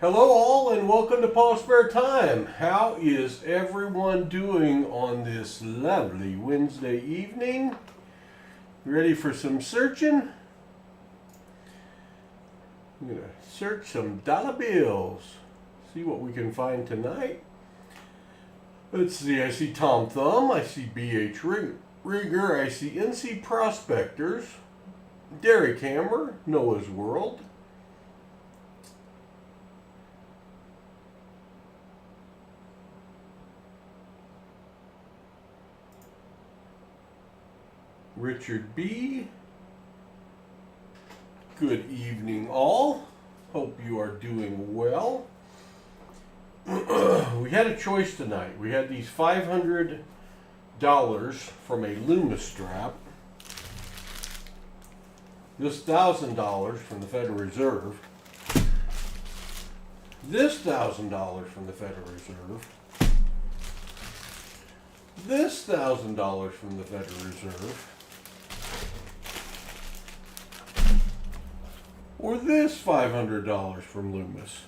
Hello all and welcome to PasSpareTime. How is everyone doing on this lovely Wednesday evening? Ready for some searching? I'm going to search some dollar bills. See what we can find tonight. Let's see, I see Tom Thumb, I see BH Rigger, I see NC Prospectors, Derek Hammer, Noah's World, Richard B. Good evening all. Hope you are doing well. We had a choice tonight. We had these $500 from a Loomis strap. This $1,000 from the Federal Reserve. This $1,000 from the Federal Reserve. This $1,000 from the Federal Reserve. Or this $500 from Loomis.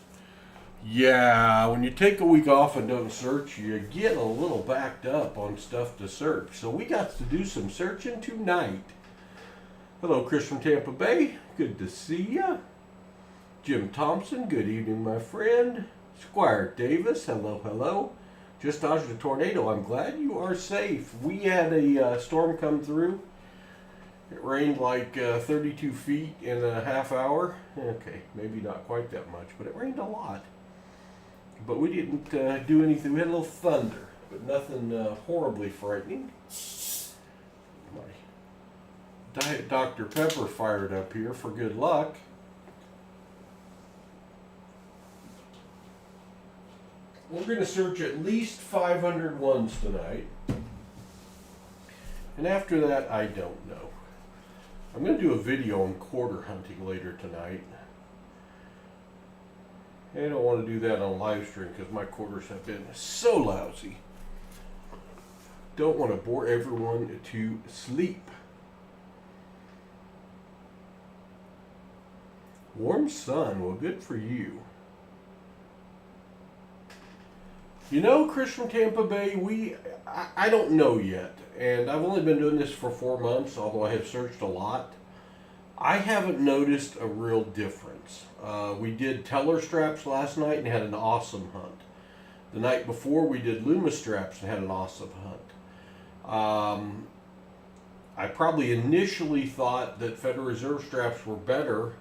Yeah, when you take a week off and don't search, you get a little backed up on stuff to search. So we got to do some searching tonight. Hello, Chris from Tampa Bay. Good to see ya. Jim Thompson, good evening, my friend. Squire Davis, hello, hello. Just dodged a tornado. I'm glad you are safe. We had a storm come through. It rained like 32 feet in a half hour. Okay, maybe not quite that much, but it rained a lot. But we didn't do anything. We had a little thunder, but nothing horribly frightening. My Diet Dr. Pepper fired up here for good luck. We're going to search at least 500 ones tonight. And after that, I don't know. I'm going to do a video on quarter hunting later tonight. I don't want to do that on live stream because my quarters have been so lousy. Don't want to bore everyone to sleep. Warm sun, well, good for you. You know, Chris from Tampa Bay, I don't know yet. And I've only been doing this for 4 months, although I have searched a lot. I haven't noticed a real difference. We did Teller straps last night and had an awesome hunt. The night before we did Loomis straps and had an awesome hunt. I probably initially thought that Federal Reserve straps were better,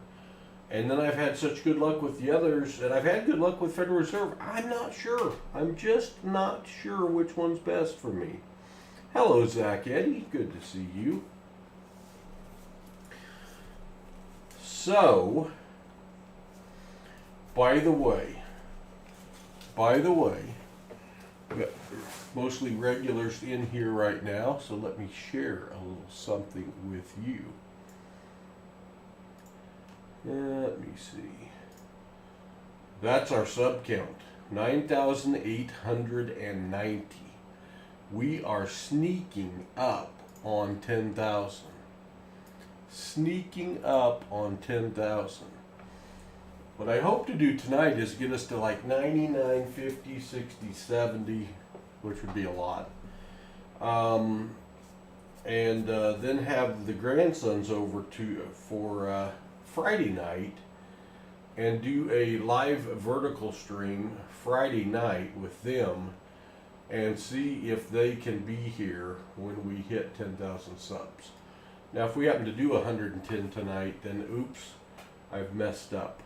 and then I've had such good luck with the others, and I've had good luck with Federal Reserve. I'm not sure. I'm just not sure which one's best for me. Hello, Yakety. Good to see you. So, by the way, we got mostly regulars in here right now, so let me share a little something with you. Let me see. That's our sub count, 9,890. We are sneaking up on 10,000. Sneaking up on 10,000. What I hope to do tonight is get us to like 99, 50, 60, 70, which would be a lot. And then have the grandsons over for Friday night and do a live vertical stream Friday night with them and see if they can be here when we hit 10,000 subs. Now, if we happen to do 110 tonight, then oops, I've messed up.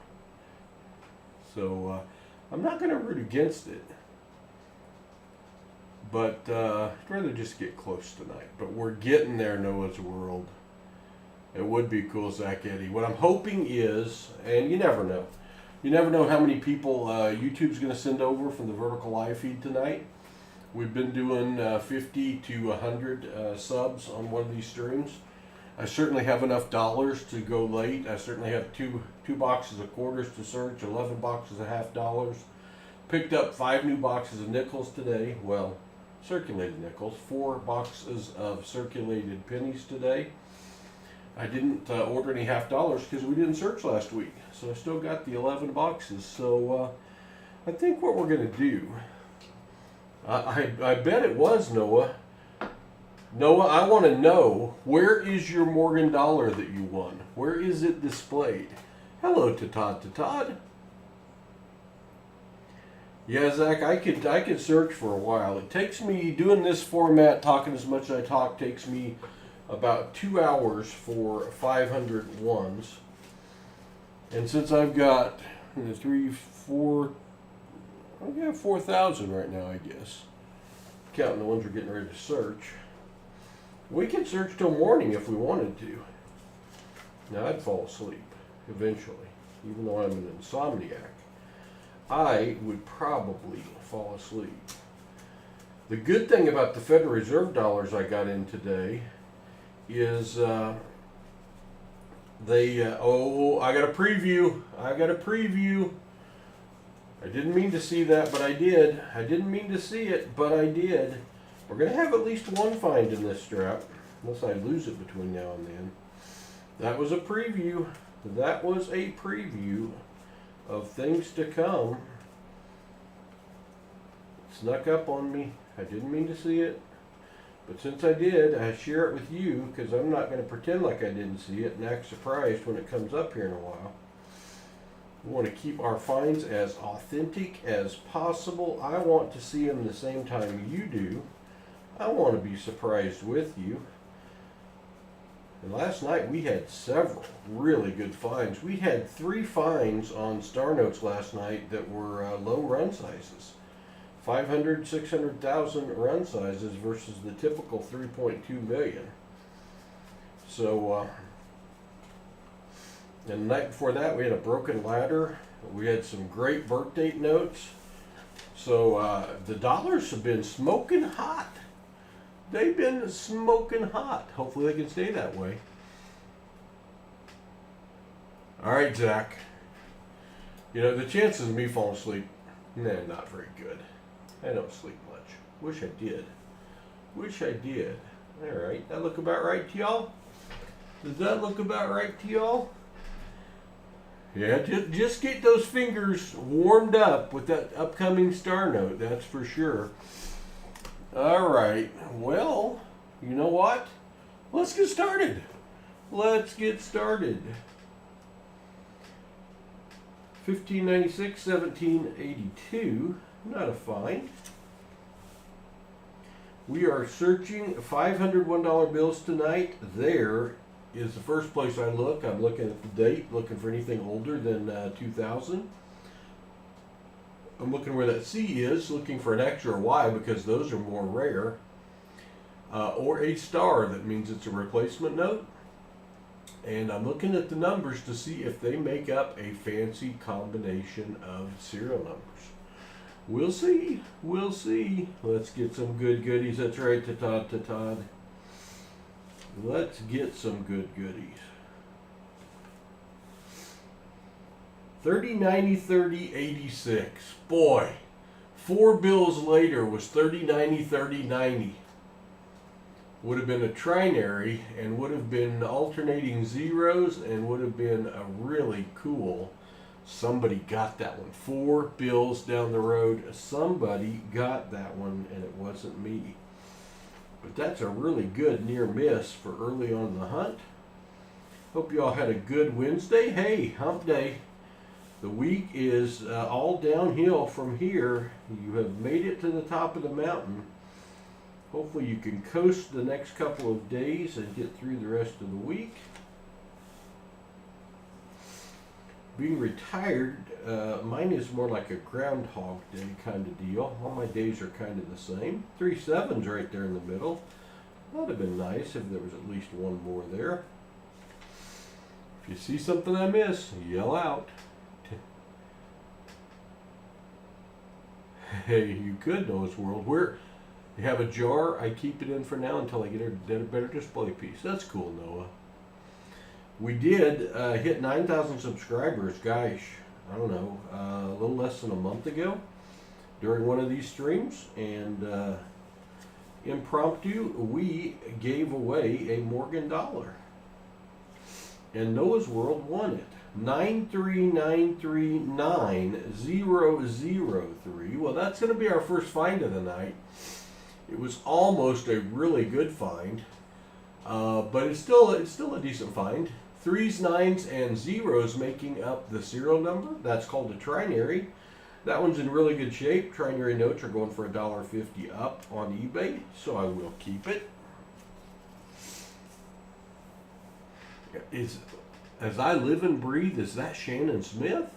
So I'm not going to root against it, but I'd rather just get close tonight. But we're getting there, Noah's World. It would be cool, Yakety. What I'm hoping is, and you never know. You never know how many people YouTube's going to send over from the vertical live feed tonight. We've been doing 50 to 100 subs on one of these streams. I certainly have enough dollars to go late. I certainly have two boxes of quarters to search, 11 boxes of $50. Picked up 5 new boxes of nickels today. Well, circulated nickels. 4 boxes of circulated pennies today. I didn't order any half dollars because we didn't search last week. So I still got the 11 boxes. So I think what we're going to do, I bet it was Noah. Noah, I want to know, where is your Morgan dollar that you won? Where is it displayed? Hello to Todd. Yeah, Zach, I could search for a while. It takes me, doing this format, talking as much as I talk, takes me about 2 hours for 500 ones. And since I've got 4,000 right now, I guess, counting the ones we're getting ready to search. We could search till morning if we wanted to. Now, I'd fall asleep eventually, even though I'm an insomniac. I would probably fall asleep. The good thing about the Federal Reserve dollars I got in today is I got a preview. I didn't mean to see that, but I did. I didn't mean to see it, but I did. We're going to have at least one find in this strap, unless I lose it between now and then. That was a preview. That was a preview of things to come. It snuck up on me. I didn't mean to see it. But since I did, I share it with you because I'm not going to pretend like I didn't see it and act surprised when it comes up here in a while. We want to keep our finds as authentic as possible. I want to see them the same time you do. I want to be surprised with you. And last night we had several really good finds. We had 3 finds on Star Notes last night that were low run sizes. 500, 600,000 run sizes versus the typical 3.2 million. So, and the night before that we had a broken ladder. We had some great birth date notes. So the dollars have been smoking hot. They've been smoking hot. Hopefully they can stay that way. All right, Zach. You know, the chances of me falling asleep, not very good. I don't sleep much. Wish I did. All right, that look about right to y'all? Does that look about right to y'all? Yeah, just get those fingers warmed up with that upcoming Star Note, that's for sure. All right, well, you know what? Let's get started. 1596, 1782, not a find. We are searching $501 bills tonight. There is the first place I look. I'm looking at the date, looking for anything older than 2000. I'm looking where that C is, looking for an X or a Y because those are more rare. Or a star, that means it's a replacement note. And I'm looking at the numbers to see if they make up a fancy combination of serial numbers. We'll see. Let's get some good goodies. That's right, Todd. Let's get some good goodies. 30, 90, 30, 86. Boy, 4 bills later was 30, 90, 30, 90. Would have been a trinary and would have been alternating zeros and would have been a really cool. Somebody got that one. 4 bills down the road. Somebody got that one and it wasn't me. But that's a really good near miss for early on in the hunt. Hope you all had a good Wednesday. Hey, hump day. The week is all downhill from here. You have made it to the top of the mountain. Hopefully you can coast the next couple of days and get through the rest of the week. Being retired, mine is more like a Groundhog Day kind of deal. All my days are kind of the same. 3 7s right there in the middle. That would have been nice if there was at least one more there. If you see something I miss, yell out. Hey, you could, Noah's World. You have a jar, I keep it in for now until I get a better display piece. That's cool, Noah. We did hit 9,000 subscribers, gosh, I don't know, a little less than a month ago during one of these streams. And impromptu, we gave away a Morgan dollar. and Noah's World won it. 93939,003. Well, that's going to be our first find of the night. It was almost a really good find, but it's still a decent find. 3s, 9s, and 0s making up the serial number. That's called a trinary. That one's in really good shape. Trinary notes are going for $1.50 up on eBay, so I will keep it. As I live and breathe, is that Shannon Smith?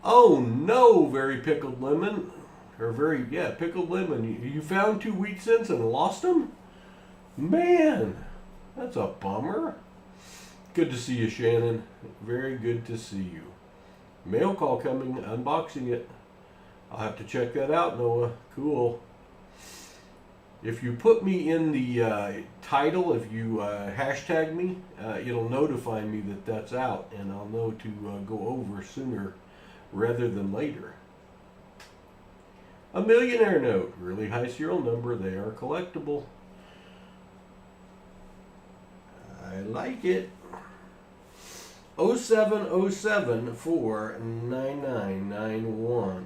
Oh no, very pickled lemon. Pickled lemon. You found 2 wheat cents and lost them? Man, that's a bummer. Good to see you, Shannon. Very good to see you. Mail call coming, unboxing it. I'll have to check that out, Noah. Cool. If you put me in the title, if you hashtag me, it'll notify me that that's out, and I'll know to go over sooner rather than later. A millionaire note, really high serial number. They are collectible. I like it. 070749991.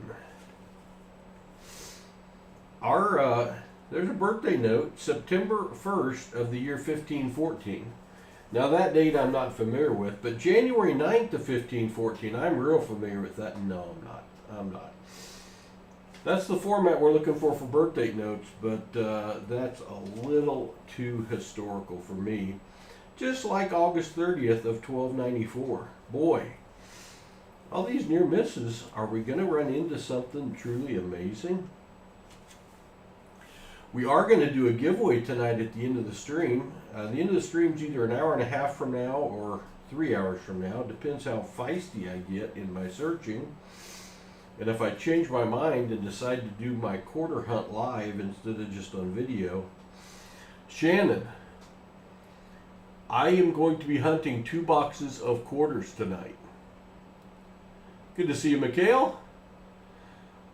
There's a birthday note, September 1st of the year 1514. Now that date I'm not familiar with, but January 9th of 1514, I'm real familiar with that. No, I'm not. That's the format we're looking for birthday notes, but that's a little too historical for me. Just like August 30th of 1294. Boy, all these near misses, are we going to run into something truly amazing? We are going to do a giveaway tonight at the end of the stream. The end of the stream is either an hour and a half from now or 3 hours from now. Depends how feisty I get in my searching. And if I change my mind and decide to do my quarter hunt live instead of just on video. Shannon, I am going to be hunting 2 boxes of quarters tonight. Good to see you, Mikhail.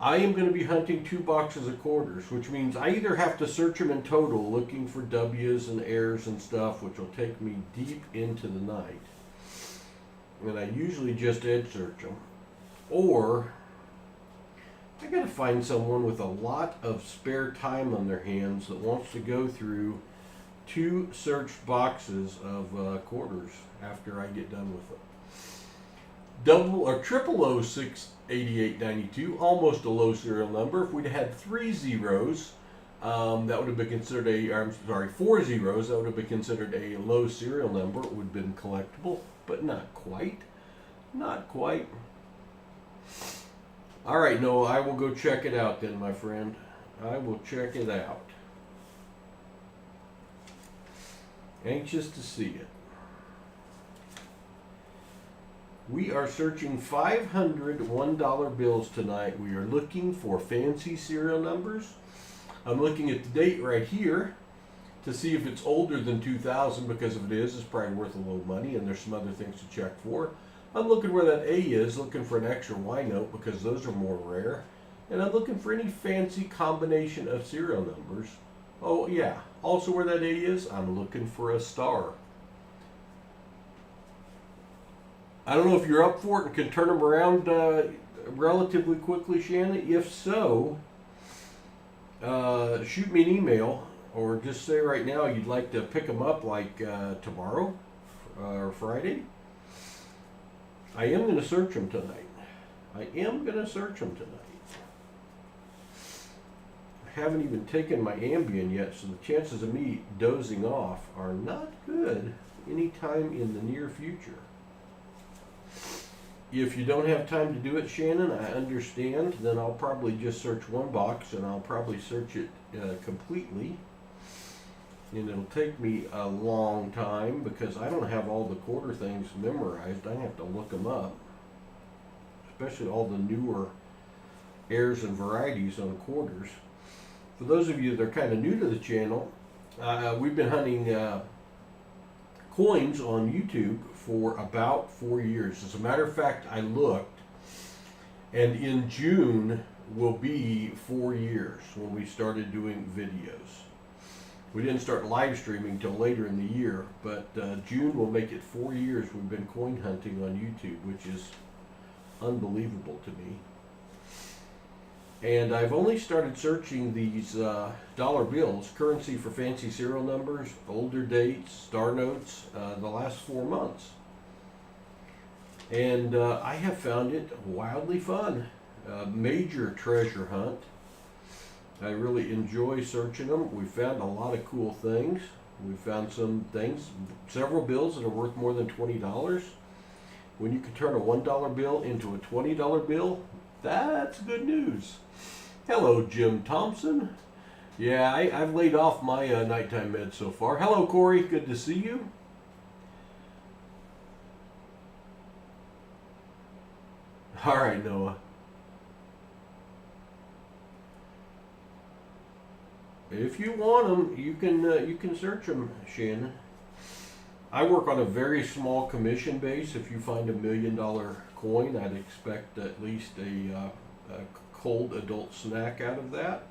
I am going to be hunting 2 boxes of quarters, which means I either have to search them in total, looking for W's and R's and stuff, which will take me deep into the night. And I usually just edge search them. Or I got to find someone with a lot of spare time on their hands that wants to go through 2 searched boxes of quarters after I get done with them. Double or triple 068892, almost a low serial number. If we'd had 3 zeros, that would have been considered 4 zeros, that would have been considered a low serial number. It would have been collectible, but not quite. Not quite. All right, Noah, I will go check it out then, my friend. I will check it out. Anxious to see it. We are searching 500 $1 bills tonight. We are looking for fancy serial numbers. I'm looking at the date right here to see if it's older than 2000, because if it is, it's probably worth a little money, and there's some other things to check for. I'm looking where that A is, looking for an extra Y note because those are more rare. And I'm looking for any fancy combination of serial numbers. Oh yeah, also where that A is, I'm looking for a star. I don't know if you're up for it and can turn them around relatively quickly, Shannon. If so, shoot me an email, or just say right now you'd like to pick them up like tomorrow or Friday. I am going to search them tonight. I haven't even taken my Ambien yet, so the chances of me dozing off are not good anytime in the near future. If you don't have time to do it, Shannon, I understand. Then I'll probably just search 1 box, and I'll probably search it completely. And it'll take me a long time because I don't have all the quarter things memorized. I have to look them up, especially all the newer airs and varieties on quarters. For those of you that are kind of new to the channel, we've been hunting coins on YouTube for about 4 years. As a matter of fact, I looked, and in June will be 4 years when we started doing videos. We didn't start live streaming till later in the year, but June will make it 4 years we've been coin hunting on YouTube, which is unbelievable to me. And I've only started searching these dollar bills, currency for fancy serial numbers, older dates, star notes, the last 4 months. And I have found it wildly fun. Major treasure hunt. I really enjoy searching them. We found a lot of cool things. We found some things, several bills that are worth more than $20. When you can turn a $1 bill into a $20 bill, that's good news. Hello, Jim Thompson. Yeah, I've laid off my nighttime meds so far. Hello, Corey. Good to see you. All right, Noah. If you want them, you can search them, Shannon. I work on a very small commission base. If you find $1 million coin, I'd expect at least a cold adult snack out of that.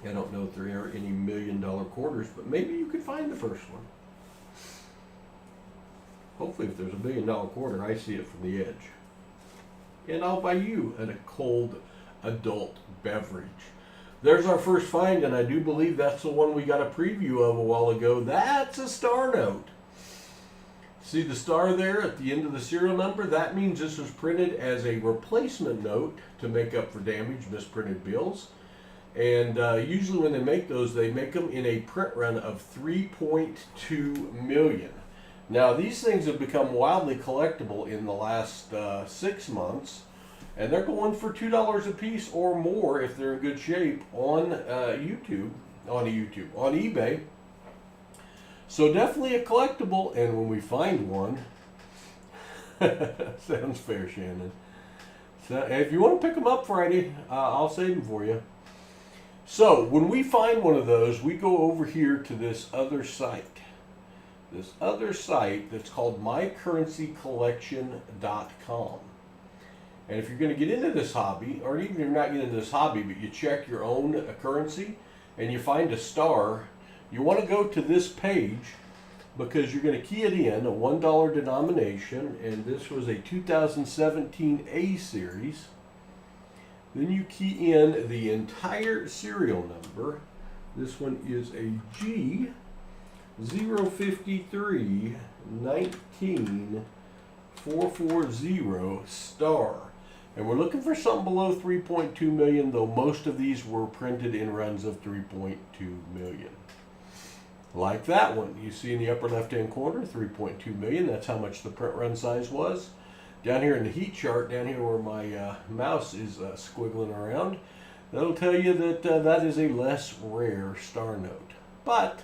I don't know if there are any $1 million quarters, but maybe you could find the first one. Hopefully, if there's $1 million quarter, I see it from the edge. And I'll buy you a cold adult beverage. There's our first find, and I do believe that's the one we got a preview of a while ago. That's a star note. See the star there at the end of the serial number? That means this was printed as a replacement note to make up for damaged, misprinted bills. And usually when they make those, they make them in a print run of 3.2 million. Now, these things have become wildly collectible in the last 6 months. And they're going for $2 a piece or more if they're in good shape on on eBay. So definitely a collectible. And when we find one, sounds fair, Shannon. So if you want to pick them up Friday, I'll save them for you. So when we find one of those, we go over here to this other site. This other site that's called mycurrencycollection.com. And if you're going to get into this hobby, or even if you're not getting into this hobby, but you check your own currency and you find a star, you want to go to this page because you're going to key it in, a $1 denomination, and this was a 2017 A series. Then you key in the entire serial number. This one is a G053-19-440 star. And we're looking for something below 3.2 million, though most of these were printed in runs of 3.2 million. Like that one, you see in the upper left-hand corner, 3.2 million. That's how much the print run size was. Down here in the heat chart, down here where my mouse is squiggling around, that'll tell you that that is a less rare star note. But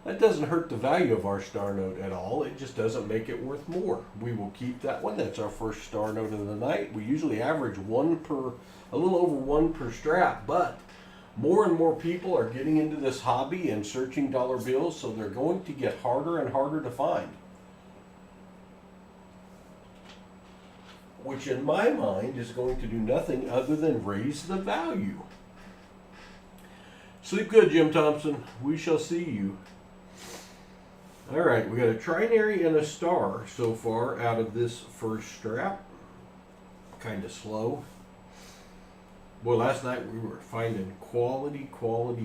that doesn't hurt the value of our star note at all. It just doesn't make it worth more. We will keep that one. That's our first star note of the night. We usually average a little over one per strap, but more and more people are getting into this hobby and searching dollar bills, so they're going to get harder and harder to find. Which in my mind is going to do nothing other than raise the value. Sleep good, Jim Thompson. We shall see you. All right, we got a trinary and a star so far out of this first strap. Kind of slow. Boy, last night we were finding quality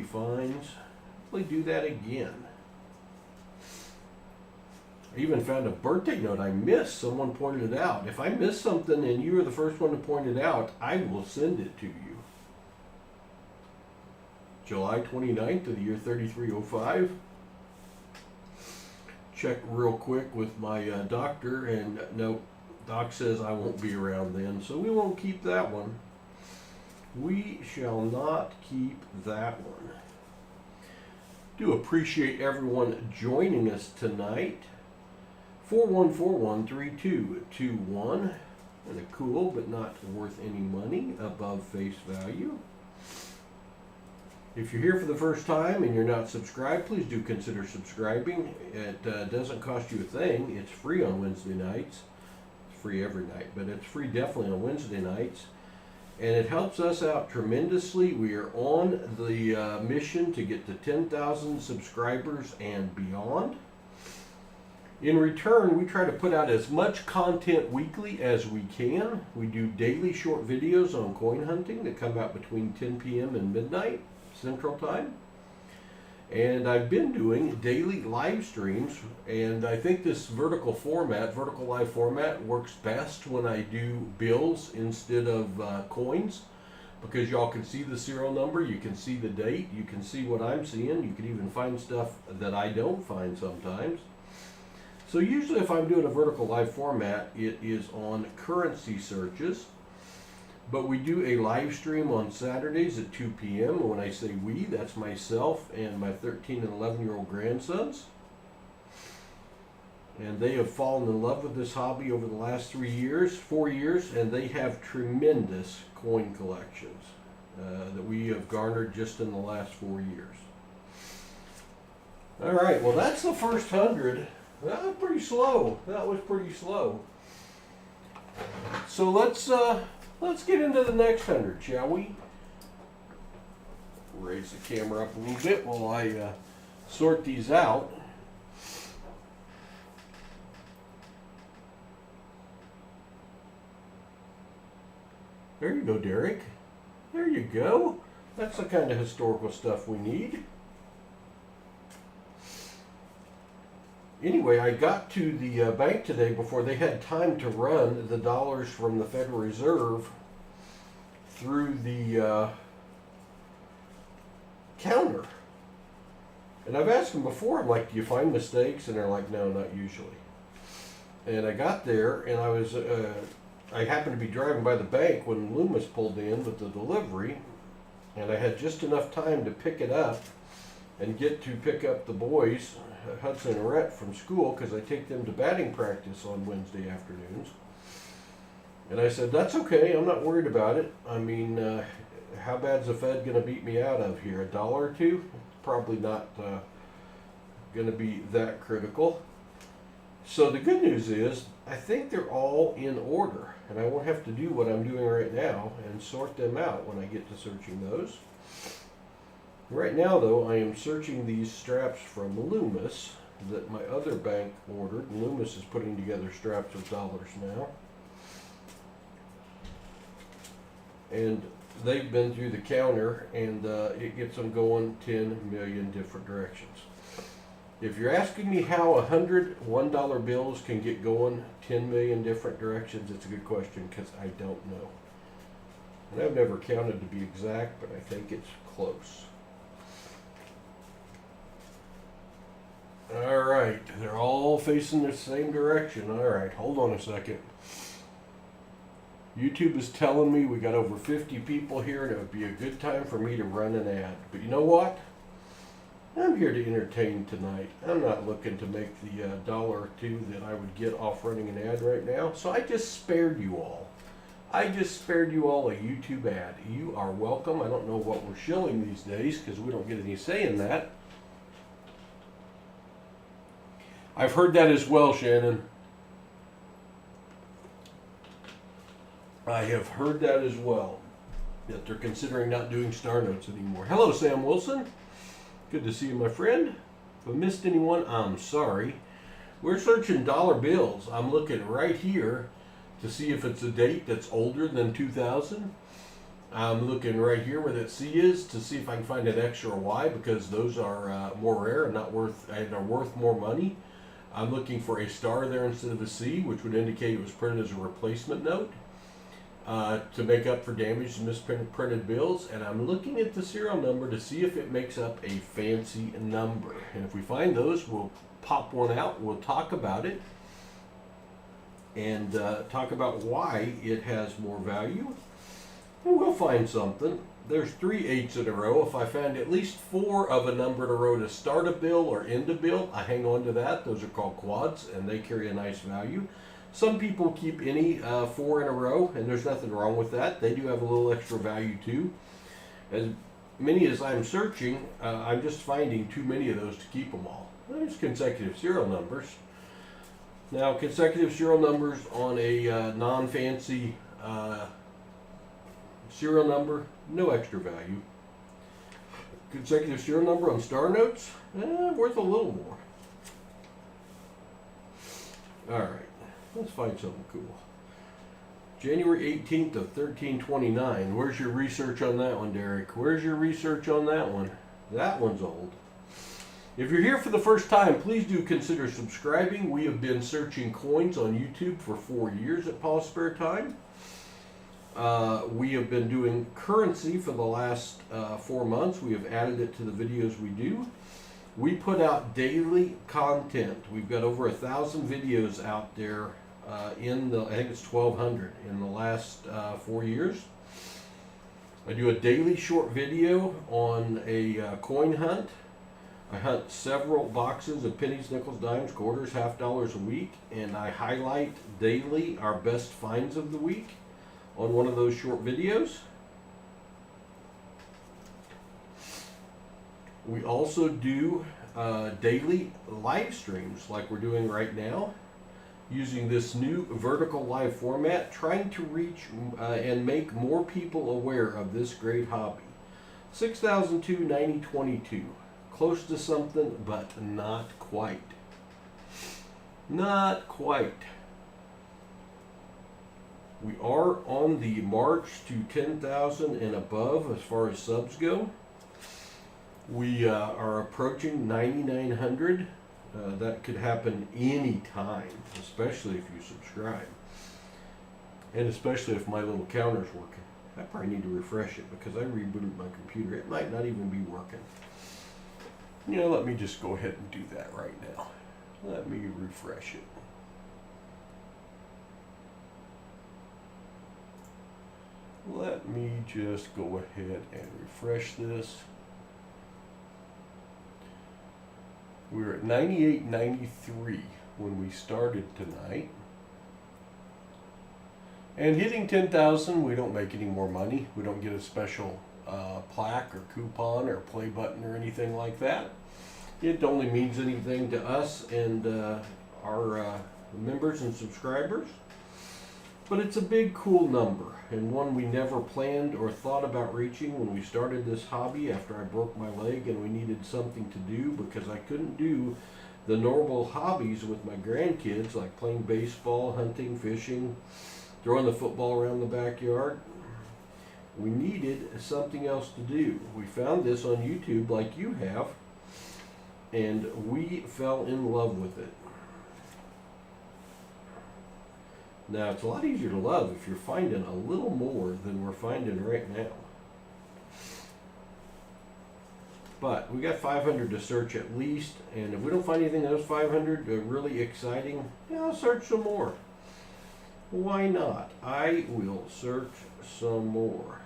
finds. Hopefully do that again. I even found a birthday note I missed. Someone pointed it out. If I miss something and you are the first one to point it out, I will send it to you. July 29th of the year 3305. Check real quick with my doctor, and no, doc says I won't be around then, so we won't keep that one. We shall not keep that one. Do appreciate everyone joining us tonight. 41413221, and a cool but not worth any money above face value. If you're here for the first time and you're not subscribed, please do consider subscribing. It doesn't cost you a thing. It's free on Wednesday nights. It's free every night, but it's free definitely on Wednesday nights. and it helps us out tremendously. We are on the mission to get to 10,000 subscribers and beyond. In return, we try to put out as much content weekly as we can. We do daily short videos on coin hunting that come out between 10 p.m. and midnight Central Time. And I've been doing daily live streams, and I think this vertical live format, works best when I do bills instead of coins, because y'all can see the serial number, you can see the date, you can see what I'm seeing, you can even find stuff that I don't find sometimes. So usually if I'm doing a vertical live format, it is on currency searches. But we do a live stream on Saturdays at 2 p.m. And when I say we, that's myself and my 13 and 11-year-old grandsons. And they have fallen in love with this hobby over the last 4 years, and they have tremendous coin collections that we have garnered just in the last 4 years. All right, well that's the first 100. That was pretty slow. So let's get into the next 100, shall we? Raise the camera up a little bit while I sort these out. There you go, Derek. There you go. That's the kind of historical stuff we need. Anyway, I got to the bank today before they had time to run the dollars from the Federal Reserve through the counter. And I've asked them before, I'm like, do you find mistakes? And they're like, no, not usually. And I got there, and I happened to be driving by the bank when Loomis pulled in with the delivery, and I had just enough time to pick it up and get to pick up the boys, Hudson and Rhett, from school, because I take them to batting practice on Wednesday afternoons. And I said, that's okay, I'm not worried about it. I mean, how bad's the Fed going to beat me out of here? $1 or $2? Probably not going to be that critical. So the good news is, I think they're all in order, and I won't have to do what I'm doing right now and sort them out when I get to searching those. Right now, though, I am searching these straps from Loomis that my other bank ordered. Loomis is putting together straps of dollars now. And they've been through the counter, and it gets them going 10 million different directions. If you're asking me how 100 $1 bills can get going 10 million different directions, it's a good question, because I don't know. And I've never counted to be exact, but I think it's close. All right, they're all facing the same direction. All right, hold on a second. YouTube is telling me we got over 50 people here, and it would be a good time for me to run an ad. But you know what? I'm here to entertain tonight. I'm not looking to make the $1 or $2 that I would get off running an ad right now. So I just spared you all. I just spared you all a YouTube ad. You are welcome. I don't know what we're shilling these days because we don't get any say in that. I've heard that as well, Shannon. I have heard that as well, that they're considering not doing star notes anymore. Hello, Sam Wilson. Good to see you, my friend. If I missed anyone, I'm sorry. We're searching dollar bills. I'm looking right here to see if it's a date that's older than 2000. I'm looking right here where that C is to see if I can find an X or a Y, because those are more rare and are worth more money. I'm looking for a star there instead of a C, which would indicate it was printed as a replacement note to make up for damaged and misprinted bills. And I'm looking at the serial number to see if it makes up a fancy number. And if we find those, we'll pop one out. We'll talk about it and talk about why it has more value. And we'll find something. There's 3 8s in a row. If I find at least 4 of a number in a row to start a bill or end a bill, I hang on to that. Those are called quads, and they carry a nice value. Some people keep any 4 in a row, and there's nothing wrong with that. They do have a little extra value too. As many as I'm searching, I'm just finding too many of those to keep them all. There's consecutive serial numbers. Now, consecutive serial numbers on a non-fancy Serial number, no extra value. Consecutive serial number on star notes, worth a little more. Alright, let's find something cool. January 18th of 1329. Where's your research on that one, Derek? Where's your research on that one? That one's old. If you're here for the first time, please do consider subscribing. We have been searching coins on YouTube for 4 years at PasSpareTime. We have been doing currency for the last 4 months. We have added it to the videos we do. We put out daily content. We've got over 1,000 videos out there I think it's 1,200 in the last 4 years. I do a daily short video on a coin hunt. I hunt several boxes of pennies, nickels, dimes, quarters, half dollars a week, and I highlight daily our best finds of the week on one of those short videos. We also do daily live streams like we're doing right now, using this new vertical live format, trying to reach and make more people aware of this great hobby. 6,002.90.22. Close to something, but not quite. Not quite. We are on the march to 10,000 and above as far as subs go. We are approaching 9,900. That could happen any time, especially if you subscribe. And especially if my little counter's working. I probably need to refresh it because I rebooted my computer. It might not even be working. You know, let me just go ahead and do that right now. Let me refresh it. Let me just go ahead and refresh this. We were at 98.93 when we started tonight. And hitting 10,000, we don't make any more money. We don't get a special plaque or coupon or play button or anything like that. It only means anything to us and our members and subscribers. But it's a big, cool number, and one we never planned or thought about reaching when we started this hobby after I broke my leg and we needed something to do because I couldn't do the normal hobbies with my grandkids like playing baseball, hunting, fishing, throwing the football around the backyard. We needed something else to do. We found this on YouTube like you have, and we fell in love with it. Now, it's a lot easier to love if you're finding a little more than we're finding right now. But we got 500 to search at least, and if we don't find anything those 500 really exciting, I'll search some more. Why not? I will search some more.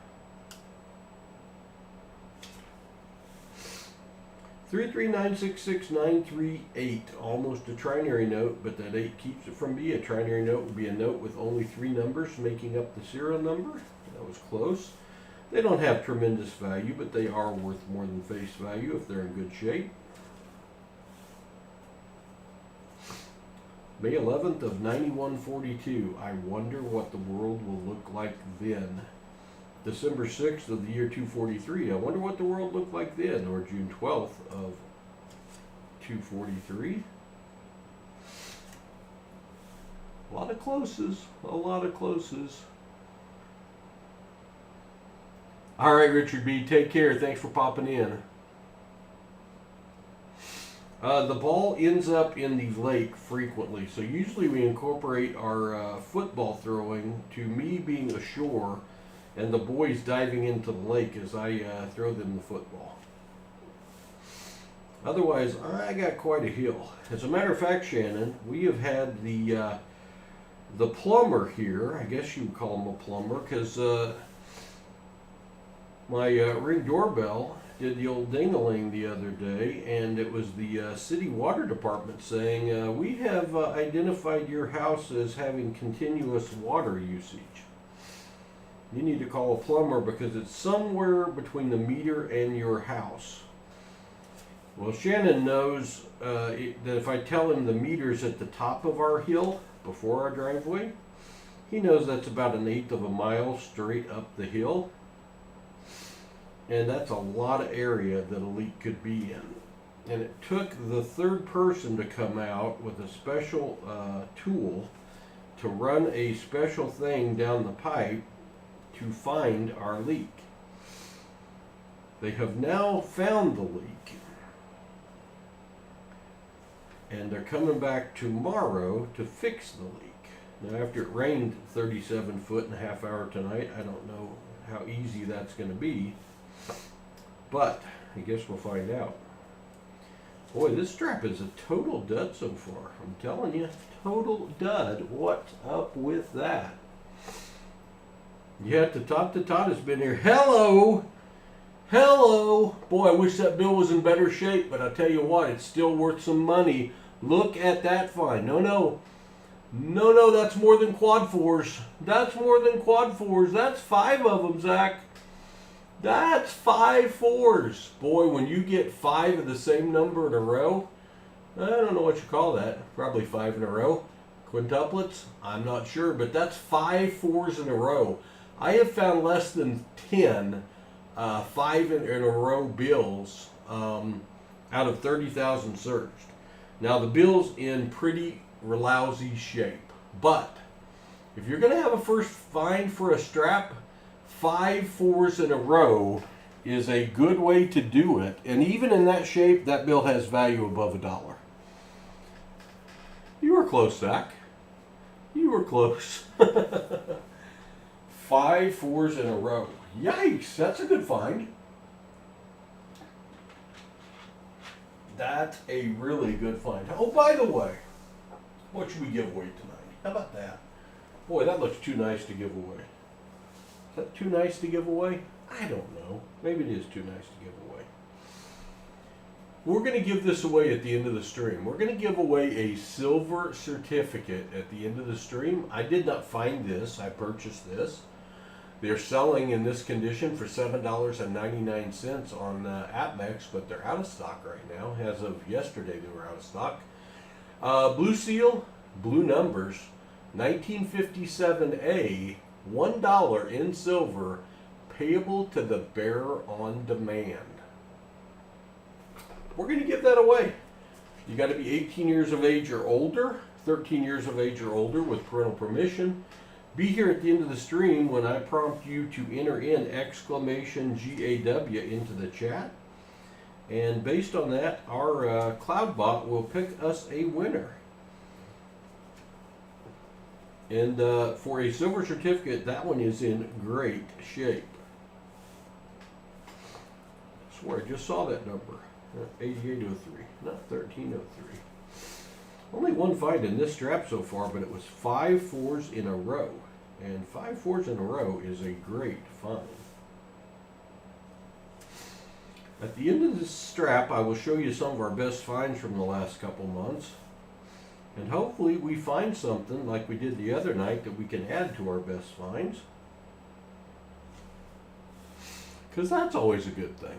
33966,938, almost a trinary note, but that 8 keeps it from being a trinary note. Would be a note with only 3 numbers making up the serial number. That was close. They don't have tremendous value, but they are worth more than face value if they're in good shape. May 11th of 9142. I wonder what the world will look like then. December 6th of the year 243. I wonder what the world looked like then. Or June 12th of 243. A lot of closes. A lot of closes. All right, Richard B. Take care. Thanks for popping in. The ball ends up in the lake frequently. So usually we incorporate our football throwing to me being ashore and the boys diving into the lake as I throw them the football. Otherwise, I got quite a hill. As a matter of fact, Shannon, we have had the plumber here. I guess you would call him a plumber, because my Ring doorbell did the old ding-a-ling the other day, and it was the city water department saying, we have identified your house as having continuous water usage. You need to call a plumber because it's somewhere between the meter and your house. Well, Shannon knows that if I tell him the meter's at the top of our hill before our driveway, he knows that's about 1/8 of a mile straight up the hill. And that's a lot of area that a leak could be in. And it took the third person to come out with a special tool to run a special thing down the pipe to find our leak. They have now found the leak. And they're coming back tomorrow to fix the leak. Now, after it rained 37 foot in a half hour tonight, I don't know how easy that's going to be. But I guess we'll find out. Boy, this strap is a total dud so far. I'm telling you, total dud. What's up with that? Yeah, the Todd has been here. Hello! Hello! Boy, I wish that bill was in better shape, but I tell you what, it's still worth some money. Look at that find. No, that's more than quad fours. That's more than quad fours. That's 5 of them, Zach. That's 5 fours. Boy, when you get 5 of the same number in a row, I don't know what you call that. Probably 5 in a row. Quintuplets? I'm not sure, but that's 5 fours in a row. I have found less than 10 5 in a row bills out of 30,000 searched. Now the bill's in pretty lousy shape, but if you're going to have a first find for a strap, 5 fours in a row is a good way to do it. And even in that shape, that bill has value above $1. You were close, Zach. You were close. 5 fours in a row. Yikes, that's a good find. That's a really good find. Oh, by the way, what should we give away tonight? How about that? Boy, that looks too nice to give away. Is that too nice to give away? I don't know. Maybe it is too nice to give away. We're going to give this away at the end of the stream. We're going to give away a silver certificate at the end of the stream. I did not find this. I purchased this. They're selling in this condition for $7.99 on AppMex, but they're out of stock right now. As of yesterday, they were out of stock. Blue seal, blue numbers, 1957A, $1 in silver, payable to the bearer on demand. We're going to give that away. You got to be 18 years of age or older, 13 years of age or older with parental permission. Be here at the end of the stream when I prompt you to enter in exclamation GAW into the chat. And based on that, our cloud bot will pick us a winner. And for a silver certificate, that one is in great shape. I swear, I just saw that number. 8803, not 1303. Only one find in this strap so far, but it was 5 fours in a row. And 5 fours in a row is a great find. At the end of this strap, I will show you some of our best finds from the last couple months. And hopefully we find something like we did the other night that we can add to our best finds. Because that's always a good thing.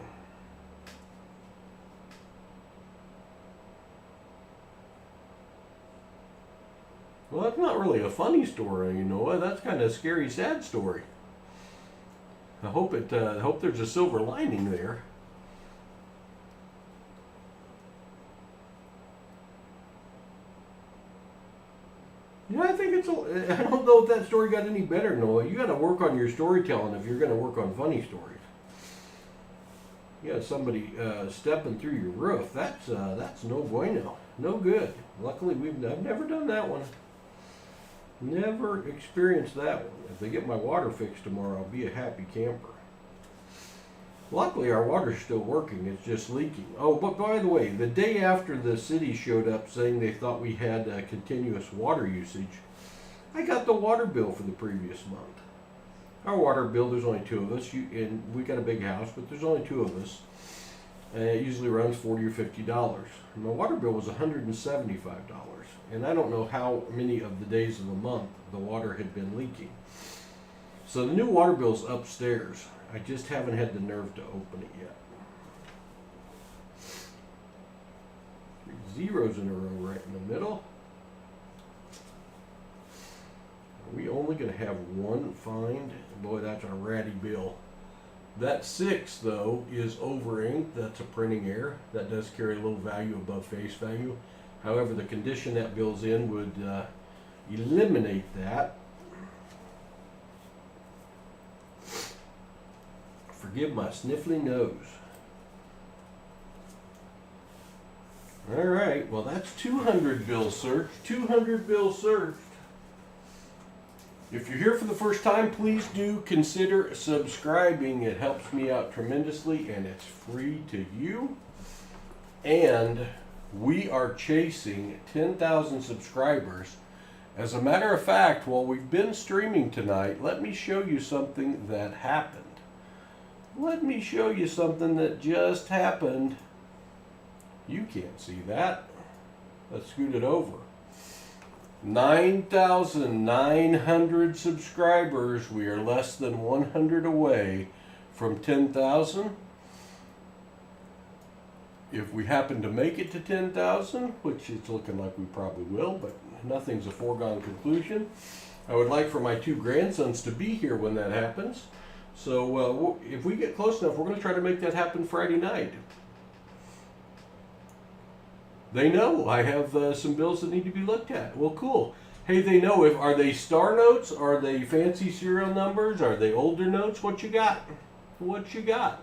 Well, that's not really a funny story, you know. That's kind of a scary, sad story. I hope there's a silver lining there. Yeah, I think it's. I don't know if that story got any better, Noah. You got to work on your storytelling if you're going to work on funny stories. You got somebody stepping through your roof. That's no bueno, no good. Luckily, I've never done that one. Never experienced that one. If they get my water fixed tomorrow, I'll be a happy camper. Luckily, our water's still working. It's just leaking. Oh, but by the way, the day after the city showed up saying they thought we had continuous water usage, I got the water bill for the previous month. Our water bill, there's only 2 of us, and we got a big house, but there's only 2 of us. It usually runs $40 or $50. My water bill was $175. And I don't know how many of the days of the month the water had been leaking. So the new water bill's upstairs. I just haven't had the nerve to open it yet. 3 zeros in a row right in the middle. Are we only going to have one find? Boy, that's a ratty bill. That 6, though, is over ink. That's a printing error. That does carry a little value above face value. However, the condition that bill's in would eliminate that. Forgive my sniffly nose. All right, well, that's 200 bills searched. 200 bills searched. If you're here for the first time, please do consider subscribing. It helps me out tremendously, and it's free to you. And we are chasing 10,000 subscribers. As a matter of fact, while we've been streaming tonight, let me show you something that happened. Let me show you something that just happened. You can't see that. Let's scoot it over. 9,900 subscribers. We are less than 100 away from 10,000. If we happen to make it to 10,000, which it's looking like we probably will, but nothing's a foregone conclusion, I would like for my 2 grandsons to be here when that happens. So if we get close enough, we're going to try to make that happen Friday night. They know I have some bills that need to be looked at. Well, cool. Hey, they know. Are they star notes? Are they fancy serial numbers? Are they older notes? What you got? What you got?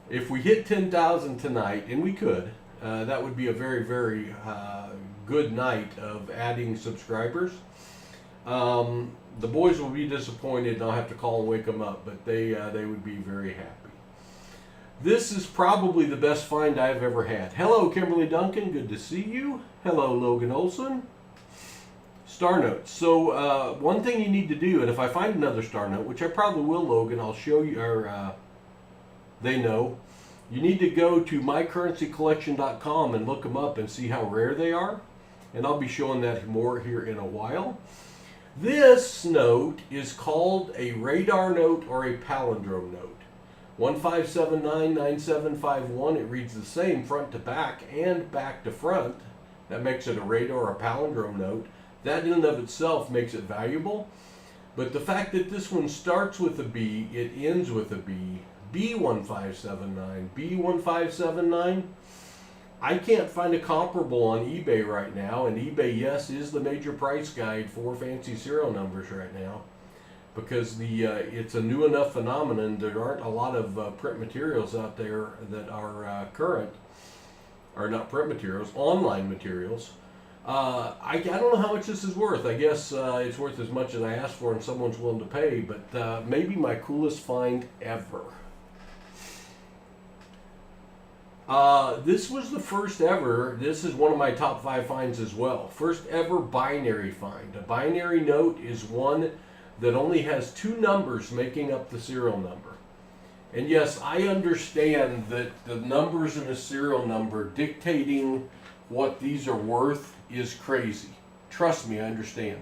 If we hit 10,000 tonight, and we could, that would be a very, very good night of adding subscribers. The boys will be disappointed, and I'll have to call and wake them up, but they would be very happy. This is probably the best find I've ever had. Hello, Kimberly Duncan. Good to see you. Hello, Logan Olson. Star notes. So one thing you need to do, and if I find another star note, which I probably will, Logan, I'll show you, or they know, you need to go to mycurrencycollection.com and look them up and see how rare they are. And I'll be showing that more here in a while. This note is called a radar note or a palindrome note. 15799751. It reads the same front to back and back to front. That makes it a radar or a palindrome note. That in and of itself makes it valuable. But the fact that this one starts with a B, it ends with a B, B1579, B1579, I can't find a comparable on eBay right now. And eBay, yes, is the major price guide for fancy serial numbers right now. Because it's a new enough phenomenon. There aren't a lot of print materials out there that are current, or not print materials, online materials. I don't know how much this is worth. I guess it's worth as much as I asked for and someone's willing to pay, but maybe my coolest find ever. This was the first ever, this is one of my top 5 finds as well, first ever binary find. A binary note is one that only has 2 numbers making up the serial number. And yes, I understand that the numbers in a serial number dictating what these are worth is crazy. Trust me, I understand.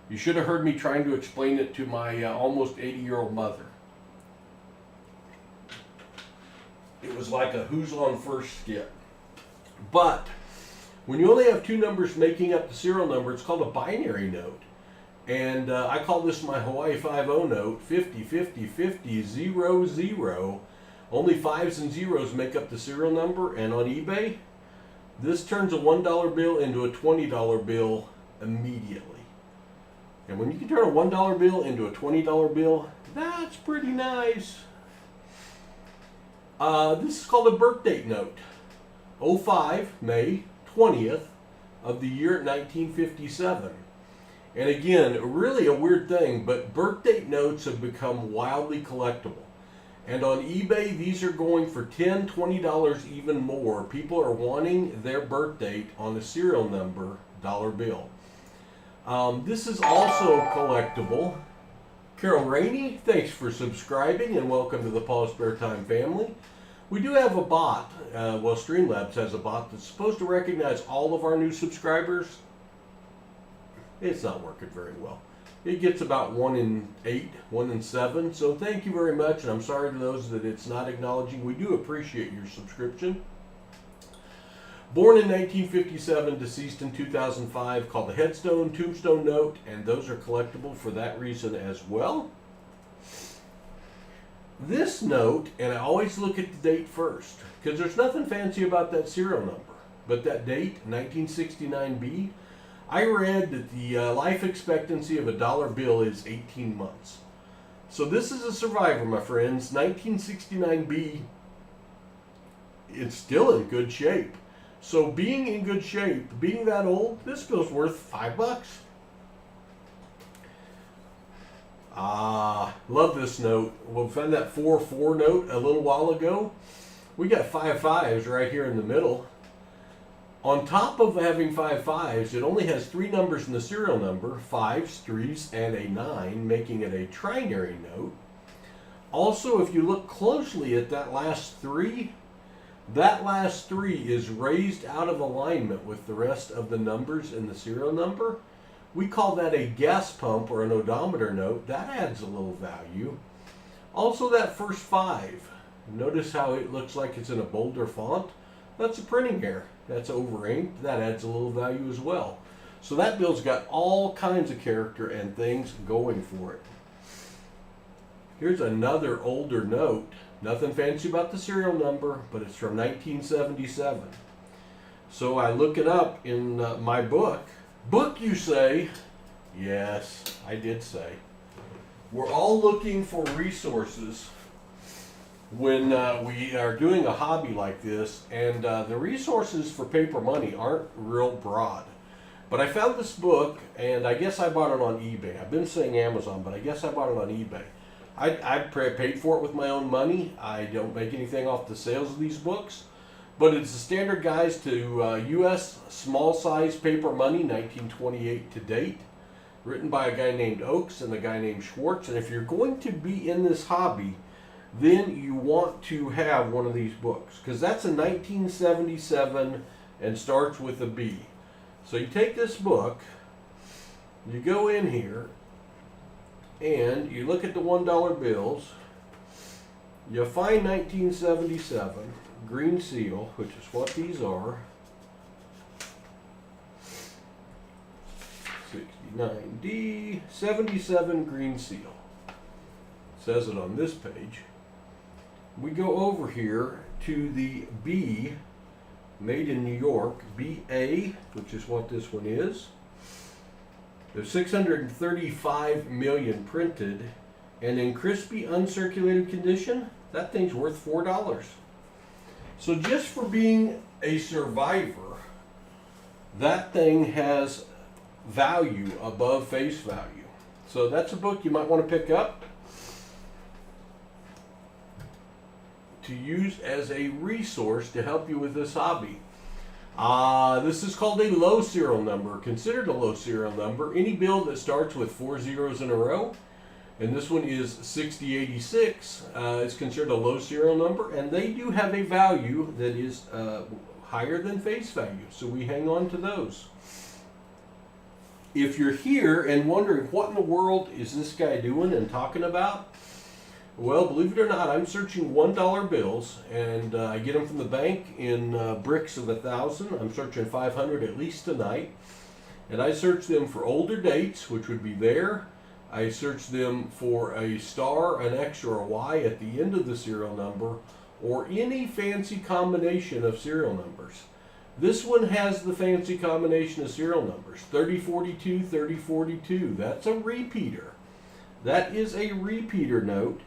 You should have heard me trying to explain it to my almost 80-year-old mother. It was like a who's on first skit. But when you only have 2 numbers making up the serial number, it's called a binary note. And I call this my Hawaii 5-0 note, 50, 50, 50, 0, 0. Only 5s and 0s make up the serial number, and on eBay, this turns a $1 bill into a $20 bill immediately. And when you can turn a $1 bill into a $20 bill, that's pretty nice. This is called a birth date note. 05, May 20th of the year 1957. And again, really a weird thing, but birth date notes have become wildly collectible. And on eBay, these are going for $10, $20 even more. People are wanting their birth date on a serial number dollar bill. This is also collectible. Carol Rainey, thanks for subscribing and welcome to the PasSpareTime family. We do have a bot, Streamlabs has a bot that's supposed to recognize all of our new subscribers. It's not working very well. It gets about 1 in 8, 1 in 7. So thank you very much, and I'm sorry to those that it's not acknowledging. We do appreciate your subscription. Born in 1957, deceased in 2005, called the Headstone, Tombstone Note, and those are collectible for that reason as well. This note, and I always look at the date first, because there's nothing fancy about that serial number. But that date, 1969B, I read that the life expectancy of a dollar bill is 18 months. So this is a survivor, my friends. 1969B, it's still in good shape. So being in good shape, being that old, this bill's worth $5. Love this note. We found that 4-4 note a little while ago. We got 5 5s right here in the middle. On top of having 5 5s, it only has 3 numbers in the serial number, 5s, 3s, and a 9, making it a trinary note. Also, if you look closely at that last 3 is raised out of alignment with the rest of the numbers in the serial number. We call that a gas pump or an odometer note. That adds a little value. Also, that first 5. Notice how it looks like it's in a bolder font. That's a printing error. That's over inked. That adds a little value as well. So that bill's got all kinds of character and things going for it. Here's another older note. Nothing fancy about the serial number, but it's from 1977. So I look it up in my book. Book, you say? Yes, I did say. We're all looking for resources when we are doing a hobby like this, and the resources for paper money aren't real broad. But I found this book, and I guess I bought it on eBay. I've been saying Amazon, but I guess I bought it on eBay. I paid for it with my own money. I don't make anything off the sales of these books. But it's the standard guides to U.S. small size paper money, 1928 to date, written by a guy named Oakes and a guy named Schwartz. And if you're going to be in this hobby, then you want to have one of these books, because that's a 1977 and starts with a B. So you take this book, you go in here, and you look at the $1 bills. You find 1977, green seal, which is what these are. 69D, 77 green seal. It says it on this page. We go over here to the B, made in New York, BA, which is what this one is. There's 635 million printed, and in crispy uncirculated condition, that thing's worth $4. So just for being a survivor, that thing has value above face value. So that's a book you might want to pick up to use as a resource to help you with this hobby. This is called a low serial number, considered a low serial number. Any bill that starts with 4 zeros in a row, and this one is 6086, is considered a low serial number, and they do have a value that is higher than face value, so we hang on to those. If you're here and wondering what in the world is this guy doing and talking about, well, believe it or not, I'm searching $1 bills, and I get them from the bank in bricks of 1,000. I'm searching 500 at least tonight, and I search them for older dates, which would be there. I search them for a star, an X, or a Y at the end of the serial number, or any fancy combination of serial numbers. This one has the fancy combination of serial numbers, 3042, 3042. That's a repeater. That is a repeater note.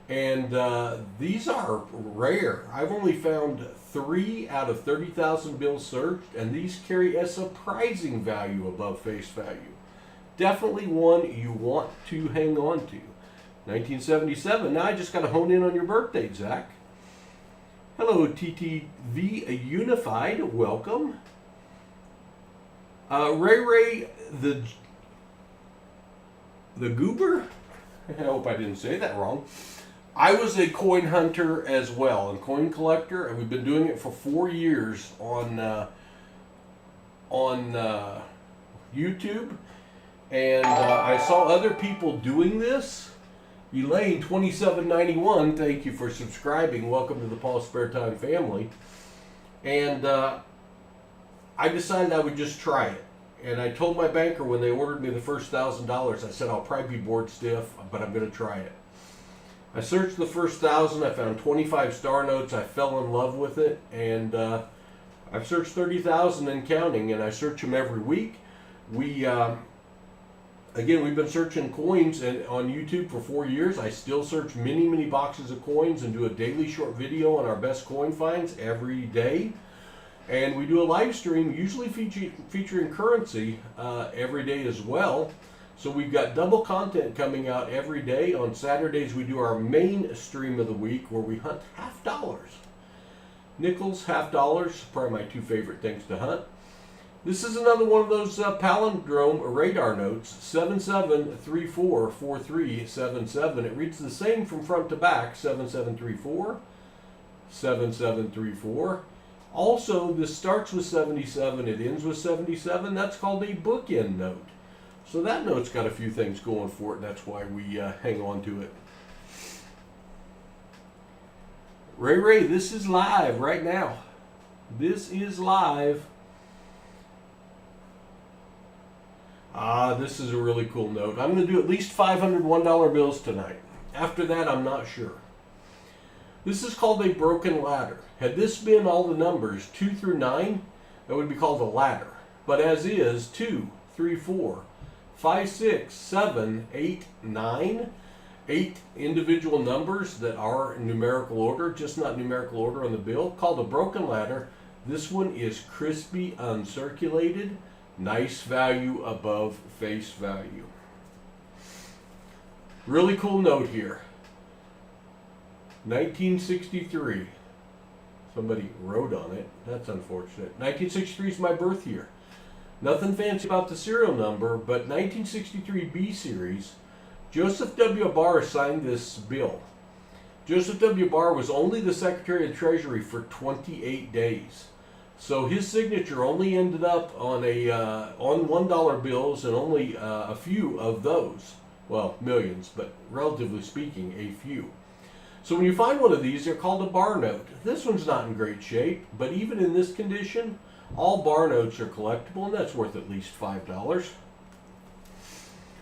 And these are rare. I've only found 3 out of 30,000 bills searched, and these carry a surprising value above face value. Definitely one you want to hang on to. 1977. Now I just got to hone in on your birthday, Zach. Hello, TTV Unified. Welcome. Ray the Goober. I hope I didn't say that wrong. I was a coin hunter as well, and coin collector, and we've been doing it for 4 years on YouTube. And I saw other people doing this. Elaine 2791, thank you for subscribing. Welcome to the PasSpareTime family. And I decided I would just try it. And I told my banker when they ordered me the first $1,000, I said I'll probably be bored stiff, but I'm going to try it. I searched the first 1,000. I found 25 star notes. I fell in love with it, and I've searched 30,000 and counting, and I search them every week. Again, we've been searching coins on YouTube for 4 years. I still search many boxes of coins and do a daily short video on our best coin finds every day. And we do a live stream, usually featuring currency every day as well. So we've got double content coming out every day. On Saturdays, we do our main stream of the week where we hunt half dollars. Nickels, half dollars, probably my two favorite things to hunt. This is another one of those palindrome radar notes, 77344377. It reads the same from front to back, 7734, 7734. Also, this starts with 77, it ends with 77. That's called a bookend note. So that note's got a few things going for it, and that's why we hang on to it. Ray, this is live right now. This is live. This is a really cool note. I'm going to do at least 500 $1 bills tonight. After that, I'm not sure. This is called a broken ladder. Had this been all the numbers 2 through 9, that would be called a ladder. But as is, 2, 3, 4, 5, 6, 7, 8, 9, 8 individual numbers that are in numerical order, just not numerical order on the bill, called a broken ladder. This one is crispy, uncirculated. Nice value above face value. Really cool note here. 1963. Somebody wrote on it. That's unfortunate. 1963 is my birth year. Nothing fancy about the serial number, but 1963 B series. Joseph W. Barr signed this bill. Joseph W. Barr was only the Secretary of the Treasury for 28 days. So his signature only ended up on on $1 bills, and only a few of those. Well, millions, but relatively speaking, a few. So when you find one of these, they're called a bar note. This one's not in great shape, but even in this condition, all bar notes are collectible, and that's worth at least $5.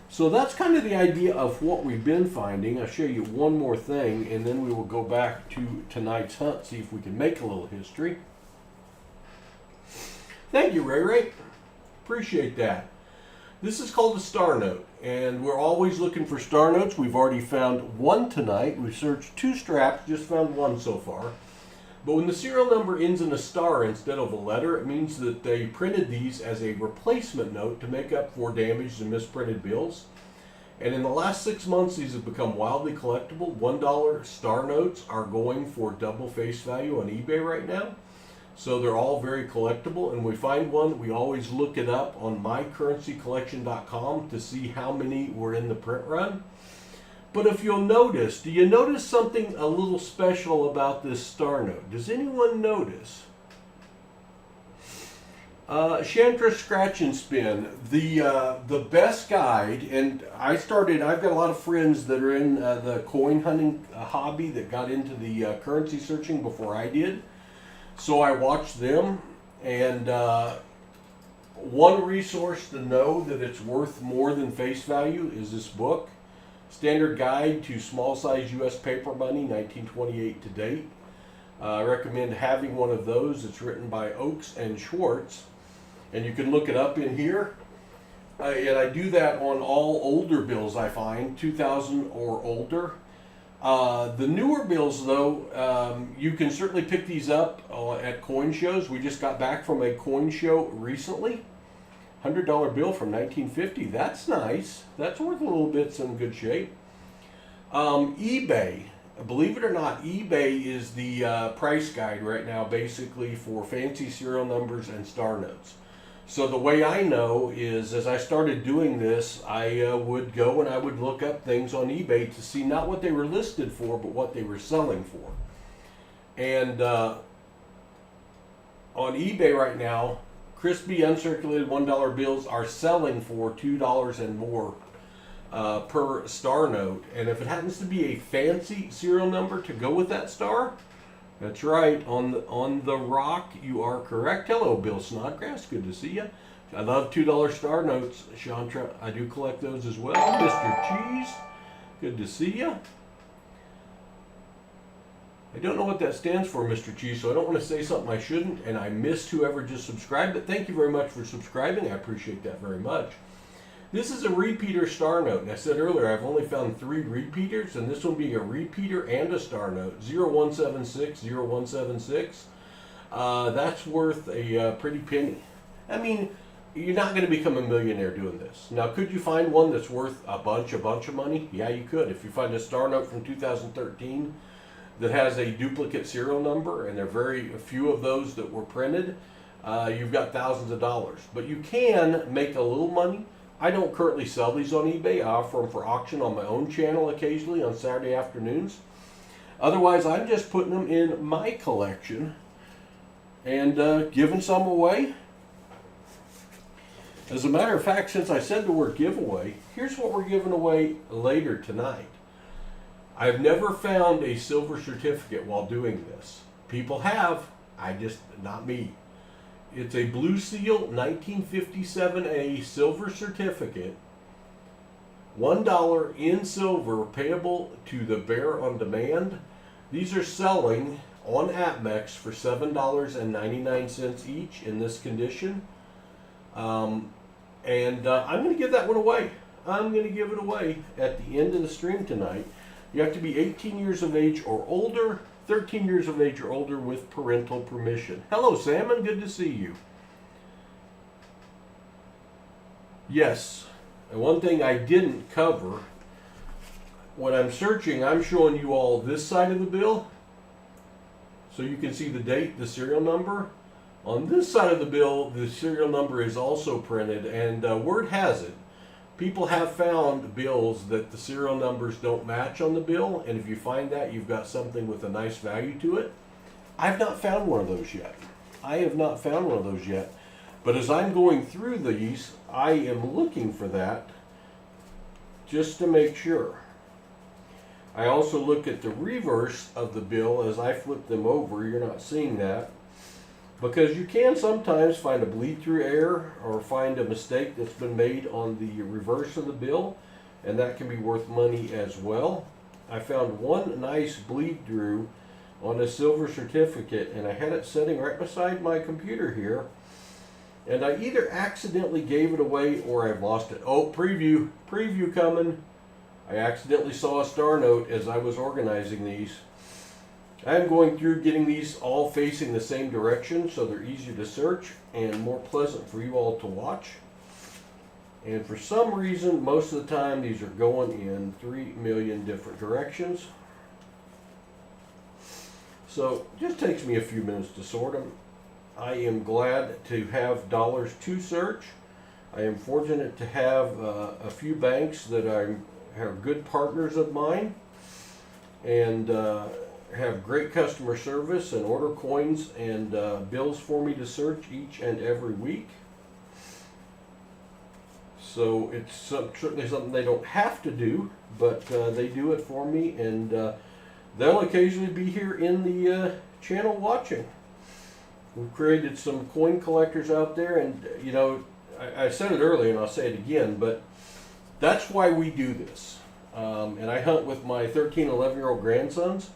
So that's kind of the idea of what we've been finding. I'll show you one more thing, and then we will go back to tonight's hunt, see if we can make a little history. Thank you, Ray. Appreciate that. This is called a star note, and we're always looking for star notes. We've already found one tonight. We've searched 2 straps, just found one so far. But when the serial number ends in a star instead of a letter, it means that they printed these as a replacement note to make up for damaged and misprinted bills. And in the last 6 months, these have become wildly collectible. $1 star notes are going for double face value on eBay right now. So they're all very collectible, and we find one, we always look it up on mycurrencycollection.com to see how many were in the print run. But if you'll notice, do you notice something a little special about this star note? Does anyone notice? Chantra Scratch and Spin, the best guide, and I've got a lot of friends that are in the coin hunting hobby that got into the currency searching before I did. So I watched them, and one resource to know that it's worth more than face value is this book, Standard Guide to Small Size U.S. Paper Money, 1928 to date. I recommend having one of those. It's written by Oakes and Schwartz, and you can look it up in here. And I do that on all older bills I find, 2000 or older. The newer bills, though, you can certainly pick these up at coin shows. We just got back from a coin show recently. $100 bill from 1950. That's nice. That's worth a little bit. It's in good shape. eBay. Believe it or not, eBay is the price guide right now, basically for fancy serial numbers and star notes. So the way I know is, as I started doing this, I would go and I would look up things on eBay to see not what they were listed for, but what they were selling for. And on eBay right now, crispy uncirculated $1 bills are selling for $2 and more per star note. And if it happens to be a fancy serial number to go with that star, that's right, on the rock, you are correct. Hello, Bill Snodgrass, good to see you. I love $2 star notes, Chantra. I do collect those as well. Mr. Cheese, good to see you. I don't know what that stands for, Mr. Cheese, so I don't want to say something I shouldn't, and I missed whoever just subscribed, but thank you very much for subscribing. I appreciate that very much. This is a repeater star note, and I said earlier I've only found 3 repeaters, and this one being a repeater and a star note, 0176, 0176. That's worth a pretty penny. I mean, you're not going to become a millionaire doing this. Now, could you find one that's worth a bunch of money? Yeah, you could. If you find a star note from 2013 that has a duplicate serial number, and there are very few of those that were printed, you've got thousands of dollars. But you can make a little money. I don't currently sell these on eBay. I offer them for auction on my own channel occasionally on Saturday afternoons. Otherwise, I'm just putting them in my collection and giving some away. As a matter of fact, since I said the word giveaway, here's what we're giving away later tonight. I've never found a silver certificate while doing this. People have, not me. It's a Blue Seal 1957A silver certificate, $1 in silver, payable to the Bear on Demand. These are selling on AppMex for $7.99 each in this condition. I'm going to give that one away. I'm going to give it away at the end of the stream tonight. You have to be 18 years of age or older, 13 years of age or older with parental permission. Hello, Salmon. Good to see you. Yes. And one thing I didn't cover, when I'm searching, I'm showing you all this side of the bill. So you can see the date, the serial number. On this side of the bill, the serial number is also printed, and word has it, people have found bills that the serial numbers don't match on the bill, and if you find that, you've got something with a nice value to it. I've not found one of those yet. I have not found one of those yet. But as I'm going through these, I am looking for that just to make sure. I also look at the reverse of the bill as I flip them over. You're not seeing that, because you can sometimes find a bleed-through error or find a mistake that's been made on the reverse of the bill, and that can be worth money as well. I found one nice bleed-through on a silver certificate, and I had it sitting right beside my computer here, and I either accidentally gave it away or I've lost it. Oh, preview coming. I accidentally saw a star note as I was organizing these. I'm going through getting these all facing the same direction so they're easier to search and more pleasant for you all to watch. And for some reason, most of the time, these are going in 3 million different directions. So it just takes me a few minutes to sort them. I am glad to have dollars to search. I am fortunate to have a few banks that are good partners of mine, and have great customer service and order coins and bills for me to search each and every week. So it's certainly something they don't have to do, but they do it for me, and they'll occasionally be here in the channel watching. We've created some coin collectors out there, and you know, I said it earlier and I'll say it again, but that's why we do this. And I hunt with my 13 and 11-year-old grandsons.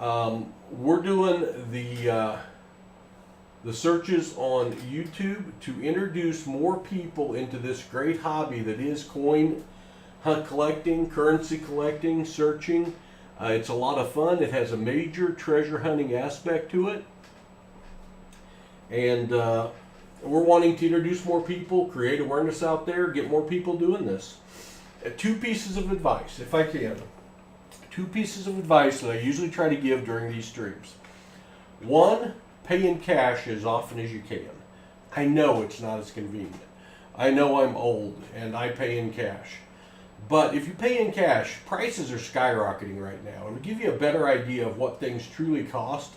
We're doing the searches on YouTube to introduce more people into this great hobby that is coin hunt collecting, currency collecting, searching. It's a lot of fun. It has a major treasure hunting aspect to it. And we're wanting to introduce more people, create awareness out there, get more people doing this. 2 pieces of advice, if I can. 2 pieces of advice that I usually try to give during these streams. 1, pay in cash as often as you can. I know it's not as convenient. I know I'm old and I pay in cash. But if you pay in cash, prices are skyrocketing right now. It'll give you a better idea of what things truly cost.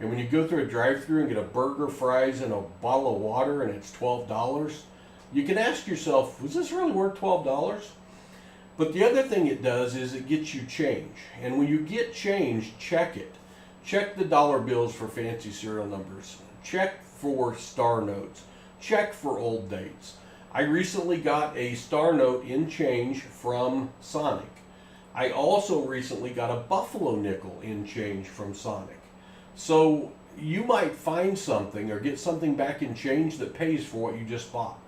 And when you go through a drive-thru and get a burger, fries, and a bottle of water, and it's $12, you can ask yourself, was this really worth $12? But the other thing it does is it gets you change. And when you get change, check it. Check the dollar bills for fancy serial numbers. Check for star notes. Check for old dates. I recently got a star note in change from Sonic. I also recently got a buffalo nickel in change from Sonic. So you might find something or get something back in change that pays for what you just bought.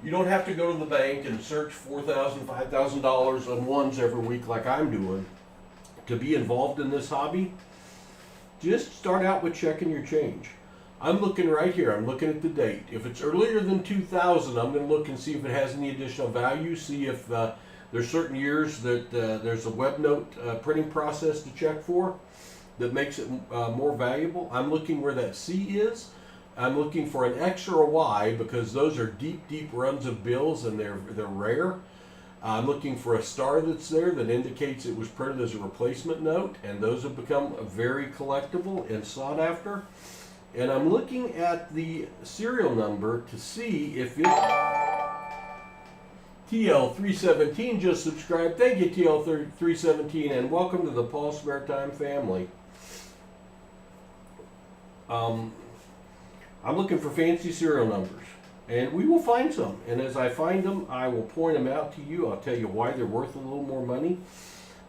You don't have to go to the bank and search $4,000, $5,000 on ones every week like I'm doing to be involved in this hobby. Just start out with checking your change. I'm looking right here. I'm looking at the date. If it's earlier than 2000, I'm going to look and see if it has any additional value, see if there's certain years that there's a web note printing process to check for that makes it more valuable. I'm looking where that C is. I'm looking for an X or a Y because those are deep, deep runs of bills and they're rare. I'm looking for a star that's there that indicates it was printed as a replacement note, and those have become very collectible and sought after. And I'm looking at the serial number to see if it... TL317 just subscribed. Thank you, TL317, and welcome to the PasSpareTime family. I'm looking for fancy serial numbers, and we will find some. And as I find them, I will point them out to you. I'll tell you why they're worth a little more money.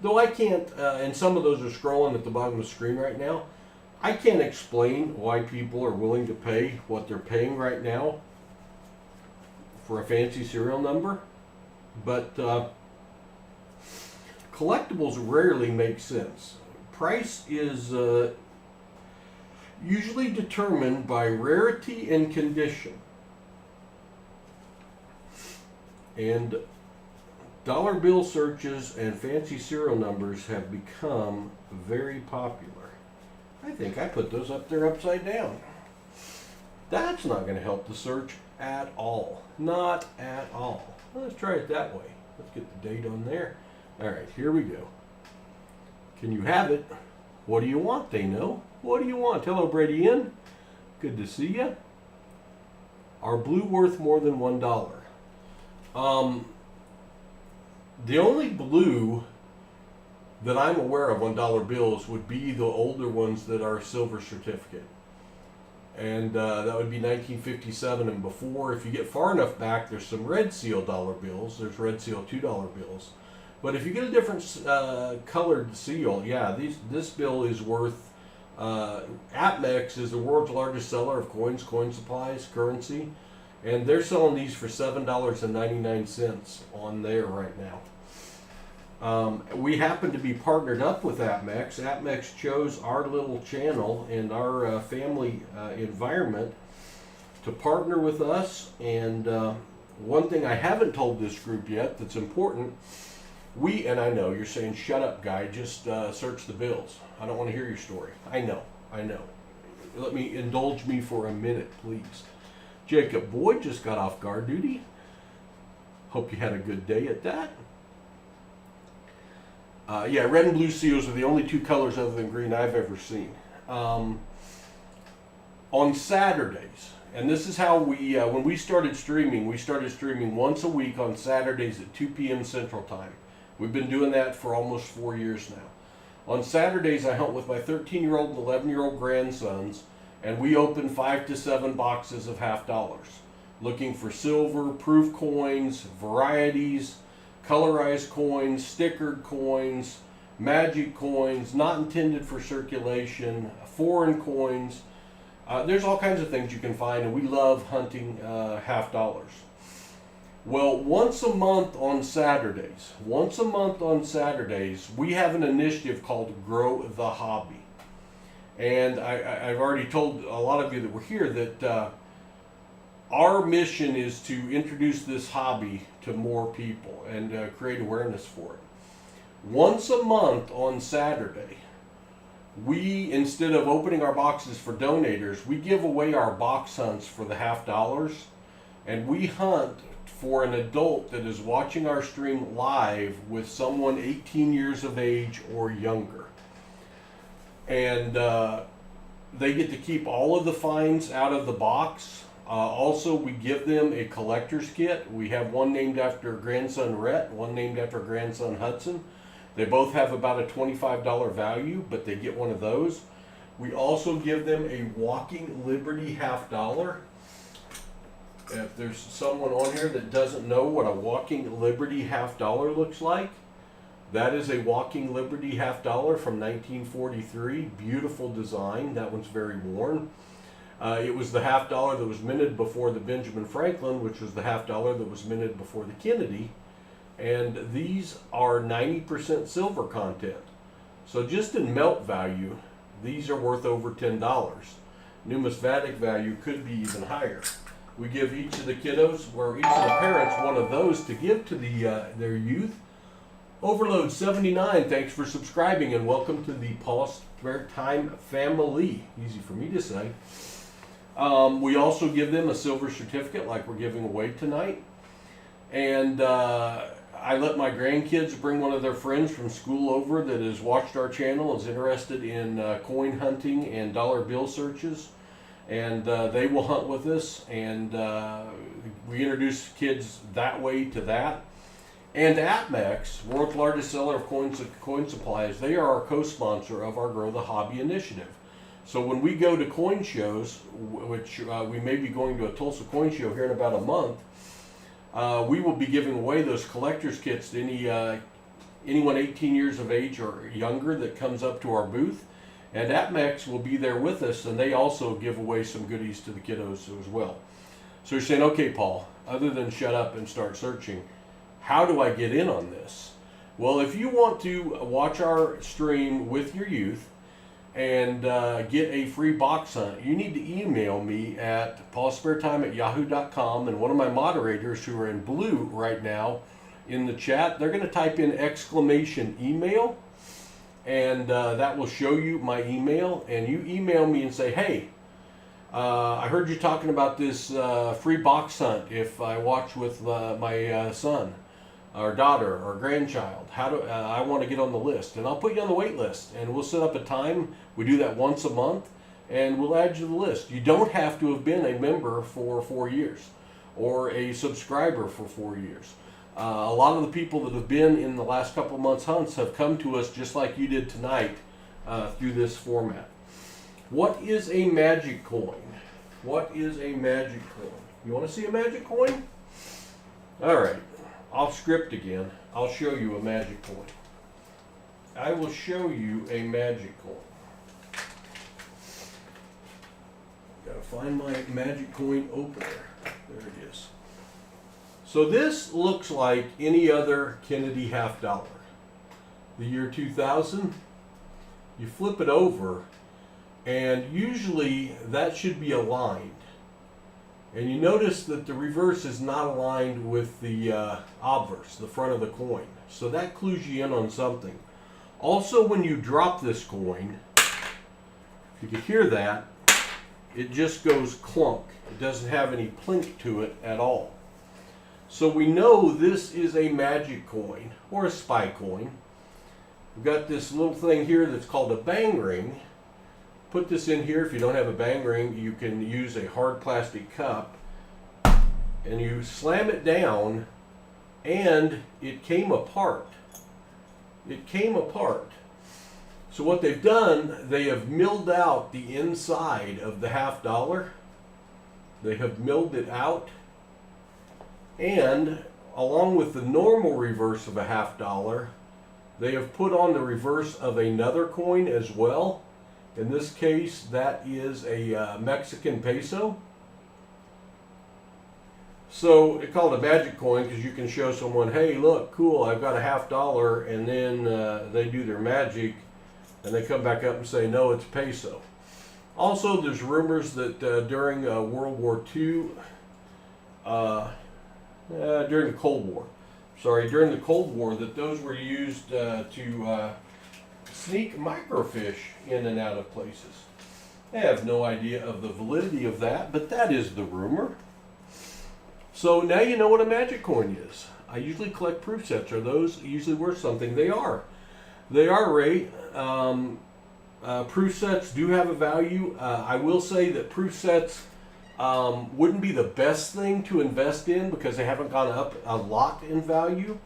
Though I can't, and some of those are scrolling at the bottom of the screen right now, I can't explain why people are willing to pay what they're paying right now for a fancy serial number. But collectibles rarely make sense. Price is usually determined by rarity and condition. And dollar bill searches and fancy serial numbers have become very popular. I think I put those up there upside down. That's not going to help the search at all. Not at all. Well, let's try it that way. Let's get the date on there. All right, here we go. Can you have it? What do you want? They know. What do you want? Hello, Brady Inn. Good to see you. Are blue worth more than $1? The only blue that I'm aware of on dollar bills would be the older ones that are silver certificate. And that would be 1957 and before. If you get far enough back, there's some red seal dollar bills. There's red seal $2 bills. But if you get a different colored seal, yeah, this bill is worth... Apmex is the world's largest seller of coins, coin supplies, currency. And they're selling these for $7.99 on there right now. We happen to be partnered up with Apmex. Apmex chose our little channel and our family environment to partner with us. And one thing I haven't told this group yet that's important, and I know you're saying, shut up, guy, just search the bills. I don't want to hear your story. I know. Indulge me for a minute, please. Jacob Boyd just got off guard duty. Hope you had a good day at that. Yeah, red and blue seals are the only two colors other than green I've ever seen. On Saturdays, and this is how when we started streaming once a week on Saturdays at 2 p.m. Central Time. We've been doing that for almost 4 years now. On Saturdays, I hunt with my 13-year-old and 11-year-old grandsons, and we open 5 to 7 boxes of $50, looking for silver, proof coins, varieties, colorized coins, stickered coins, magic coins, not intended for circulation, foreign coins. There's all kinds of things you can find, and we love hunting $50. Well, once a month on Saturdays, we have an initiative called Grow the Hobby. And I've already told a lot of you that were here that our mission is to introduce this hobby to more people and create awareness for it. Once a month on Saturday, we, instead of opening our boxes for donators, we give away our box hunts for the $50, and we hunt for an adult that is watching our stream live with someone 18 years of age or younger. And they get to keep all of the finds out of the box. Also, we give them a collector's kit. We have one named after grandson Rhett, one named after grandson Hudson. They both have about a $25 value, but they get one of those. We also give them a Walking Liberty $50. if there's someone on here that doesn't know what a Walking Liberty $50 looks like, that is a Walking Liberty $50 from 1943. Beautiful design. That one's very worn. It was the $50 that was minted before the Benjamin Franklin, which was the $50 that was minted before the Kennedy. And these are 90% silver content. So just in melt value, these are worth over $10. Numismatic value could be even higher. We give each of the kiddos, or each of the parents, one of those to give to their youth. Overload 79, thanks for subscribing and welcome to the PasSpareTime family. Easy for me to say. We also give them a silver certificate like we're giving away tonight. And I let my grandkids bring one of their friends from school over that has watched our channel, is interested in coin hunting and dollar bill searches. And they will hunt with us, and we introduce kids that way to that. And APMEX, world's largest seller of coin supplies, they are our co-sponsor of our Grow the Hobby initiative. So when we go to coin shows, which we may be going to a Tulsa coin show here in about a month, we will be giving away those collector's kits to anyone 18 years of age or younger that comes up to our booth. And APMEX will be there with us, and they also give away some goodies to the kiddos as well. So you're saying, okay, Paul, other than shut up and start searching, how do I get in on this? Well, if you want to watch our stream with your youth and get a free box hunt, you need to email me at PasSpareTime@yahoo.com, and one of my moderators who are in blue right now in the chat, they're going to type in !email, and that will show you my email, and you email me and say, hey, I heard you talking about this free box hunt if I watch with my son or daughter or grandchild. How do I want to get on the list? And I'll put you on the wait list, and we'll set up a time. We do that once a month, and we'll add you to the list. You don't have to have been a member for 4 years or a subscriber for 4 years. A lot of the people that have been in the last couple of months' hunts have come to us just like you did tonight through this format. What is a magic coin? What is a magic coin? You want to see a magic coin? All right. I'll script again. I'll show you a magic coin. I will show you a magic coin. Gotta find my magic coin opener. There it is. So this looks like any other Kennedy $50. The year 2000. You flip it over, and usually that should be aligned. And you notice that the reverse is not aligned with the obverse, the front of the coin. So that clues you in on something. Also, when you drop this coin, if you can hear that, it just goes clunk. It doesn't have any plink to it at all. So we know this is a magic coin or a spy coin. We've got this little thing here that's called a bang ring. Put this in here. If you don't have a bang ring, you can use a hard plastic cup, and you slam it down, and it came apart. It came apart. So what they've done, they have milled out the inside of the $50. They have milled it out, and along with the normal reverse of a $50, they have put on the reverse of another coin as well. In this case, that is a Mexican peso. So it's called a magic coin because you can show someone, hey, look, cool, I've got a $50, and then they do their magic, and they come back up and say, no, it's peso. Also, there's rumors that during World War II, during the Cold War, that those were used to sneak microfiche in and out of places. I have no idea of the validity of that, but that is the rumor. So now you know what a magic coin is. I usually collect proof sets. Are those usually worth something? They are. They are, Ray. Proof sets do have a value. I will say that proof sets wouldn't be the best thing to invest in because they haven't gone up a lot in value.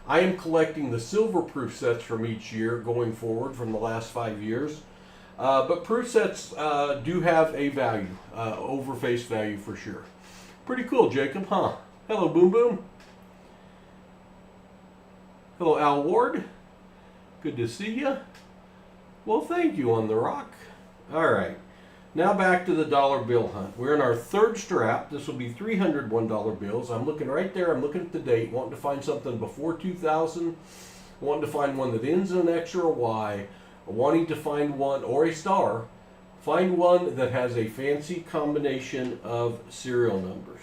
I am collecting the silver proof sets from each year going forward from the last 5 years. But proof sets do have a value, over face value for sure. Pretty cool, Jacob, huh? Hello, Boom Boom. Hello, Al Ward. Good to see you. Well, thank you, On the Rock. All right. Now back to the dollar bill hunt. We're in our third strap. This will be 300 $1 bills. I'm looking right there. I'm looking at the date, wanting to find something before 2000, wanting to find one that ends in an X or a Y, wanting to find one, or a star, find one that has a fancy combination of serial numbers.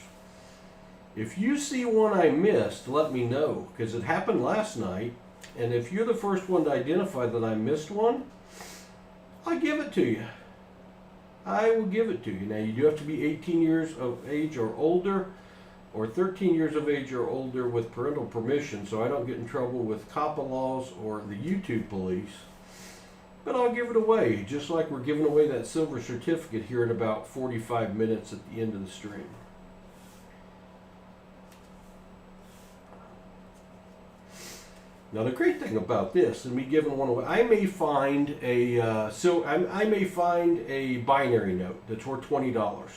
If you see one I missed, let me know, because it happened last night, and if you're the first one to identify that I missed one, I give it to you. I will give it to you. Now, you do have to be 18 years of age or older, or 13 years of age or older with parental permission, so I don't get in trouble with COPPA laws or the YouTube police. But I'll give it away, just like we're giving away that silver certificate here in about 45 minutes at the end of the stream. Now the great thing about this, and me giving one away, I may find a I may find a binary note that's worth $20,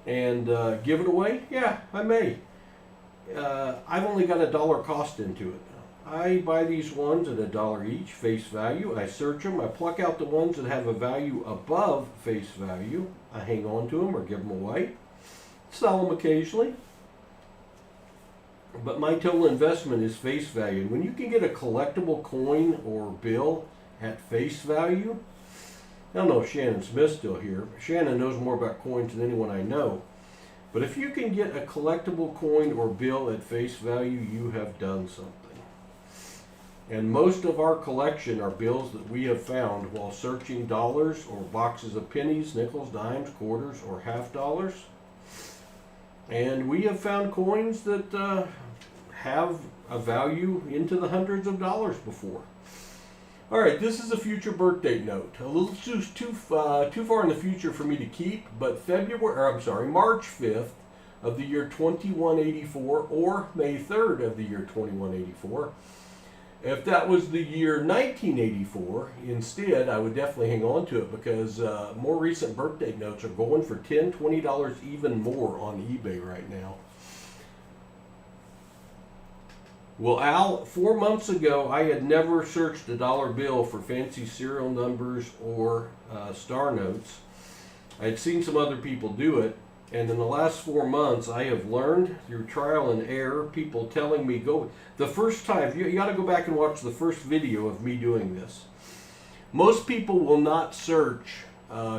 and give it away. Yeah, I may. I've only got $1 cost into it. I buy these ones at $1 each, face value. I search them. I pluck out the ones that have a value above face value. I hang on to them or give them away. Sell them occasionally. But my total investment is face value. And when you can get a collectible coin or bill at face value, I don't know if Shannon Smith's still here. Shannon knows more about coins than anyone I know. But if you can get a collectible coin or bill at face value, you have done something. And most of our collection are bills that we have found while searching dollars or boxes of pennies, nickels, dimes, quarters, or half dollars. And we have found coins that have a value into the hundreds of dollars before. All right, this is a future birth date note. A little too far in the future for me to keep, but March 5th of the year 2184 or May 3rd of the year 2184. If that was the year 1984, instead, I would definitely hang on to it because more recent birth date notes are going for $10, $20 even more on eBay right now. Well, Al, 4 months ago, I had never searched a dollar bill for fancy serial numbers or star notes. I had seen some other people do it, and in the last 4 months, I have learned through trial and error, people telling me, go. The first time, you got to go back and watch the first video of me doing this. Most people will not search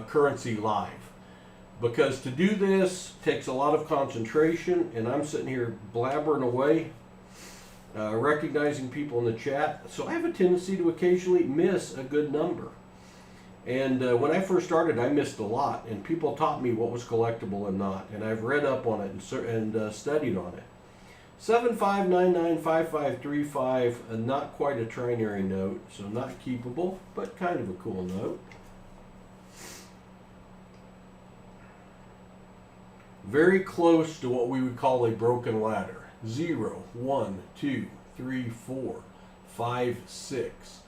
currency live because to do this takes a lot of concentration, and I'm sitting here blabbering away. Recognizing people in the chat, so I have a tendency to occasionally miss a good number. And when I first started, I missed a lot, and people taught me what was collectible and not, and I've read up on it and studied on it. 75995535, not quite a trinary note, so not keepable, but kind of a cool note. Very close to what we would call a broken ladder. 0, 1, 2, 3, 4, 5, 6.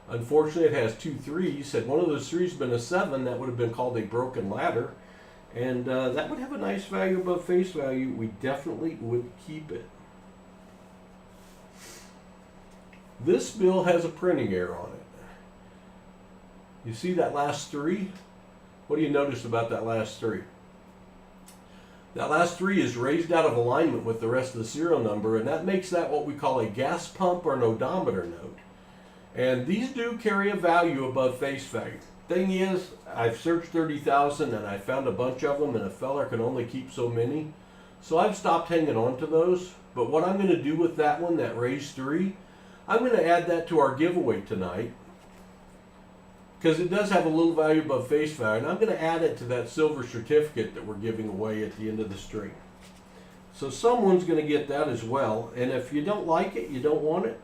Unfortunately, it has 2 3s. Had one of those 3s been a 7, that would have been called a broken ladder. And that would have a nice value above face value. We definitely would keep it. This bill has a printing error on it. You see that last 3? What do you notice about that last 3? That last 3 is raised out of alignment with the rest of the serial number, and that makes that what we call a gas pump or an odometer note. And these do carry a value above face value. Thing is, I've searched 30,000 and I found a bunch of them, and a feller can only keep so many. So I've stopped hanging on to those. But what I'm going to do with that one, that raised 3, I'm going to add that to our giveaway tonight, because it does have a little value above face value, and I'm going to add it to that silver certificate that we're giving away at the end of the stream. So someone's going to get that as well, and if you don't like it, you don't want it,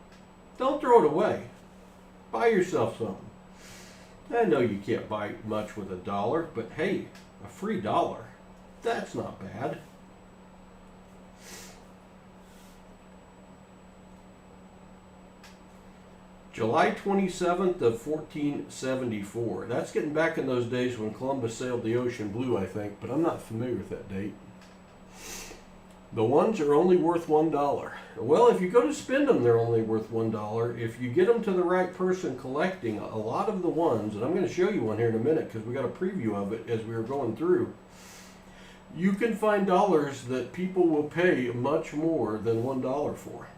don't throw it away. Buy yourself something. I know you can't buy much with $1, but hey, a free $1, that's not bad. July 27th of 1474. That's getting back in those days when Columbus sailed the ocean blue, I think, but I'm not familiar with that date. The ones are only worth $1. Well, if you go to spend them, they're only worth $1. If you get them to the right person collecting, a lot of the ones, and I'm going to show you one here in a minute because we got a preview of it as we were going through, you can find dollars that people will pay much more than $1 for.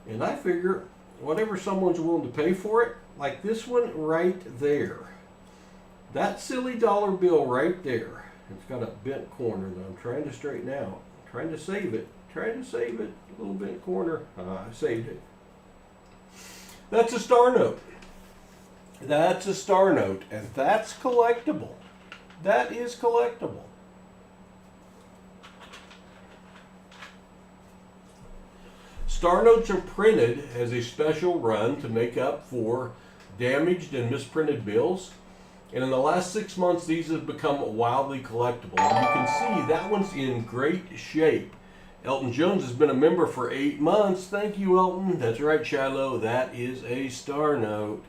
And I figure whatever someone's willing to pay for it, like this one right there, that silly dollar bill right there, it's got a bent corner that I'm trying to straighten out. I'm trying to save it. A little bent corner. I saved it. That's a star note. That's a star note, and that's collectible. That is collectible. Star notes are printed as a special run to make up for damaged and misprinted bills. And in the last 6 months, these have become wildly collectible. And you can see that one's in great shape. Elton Jones has been a member for 8 months. Thank you, Elton. That's right, Shiloh. That is a star note.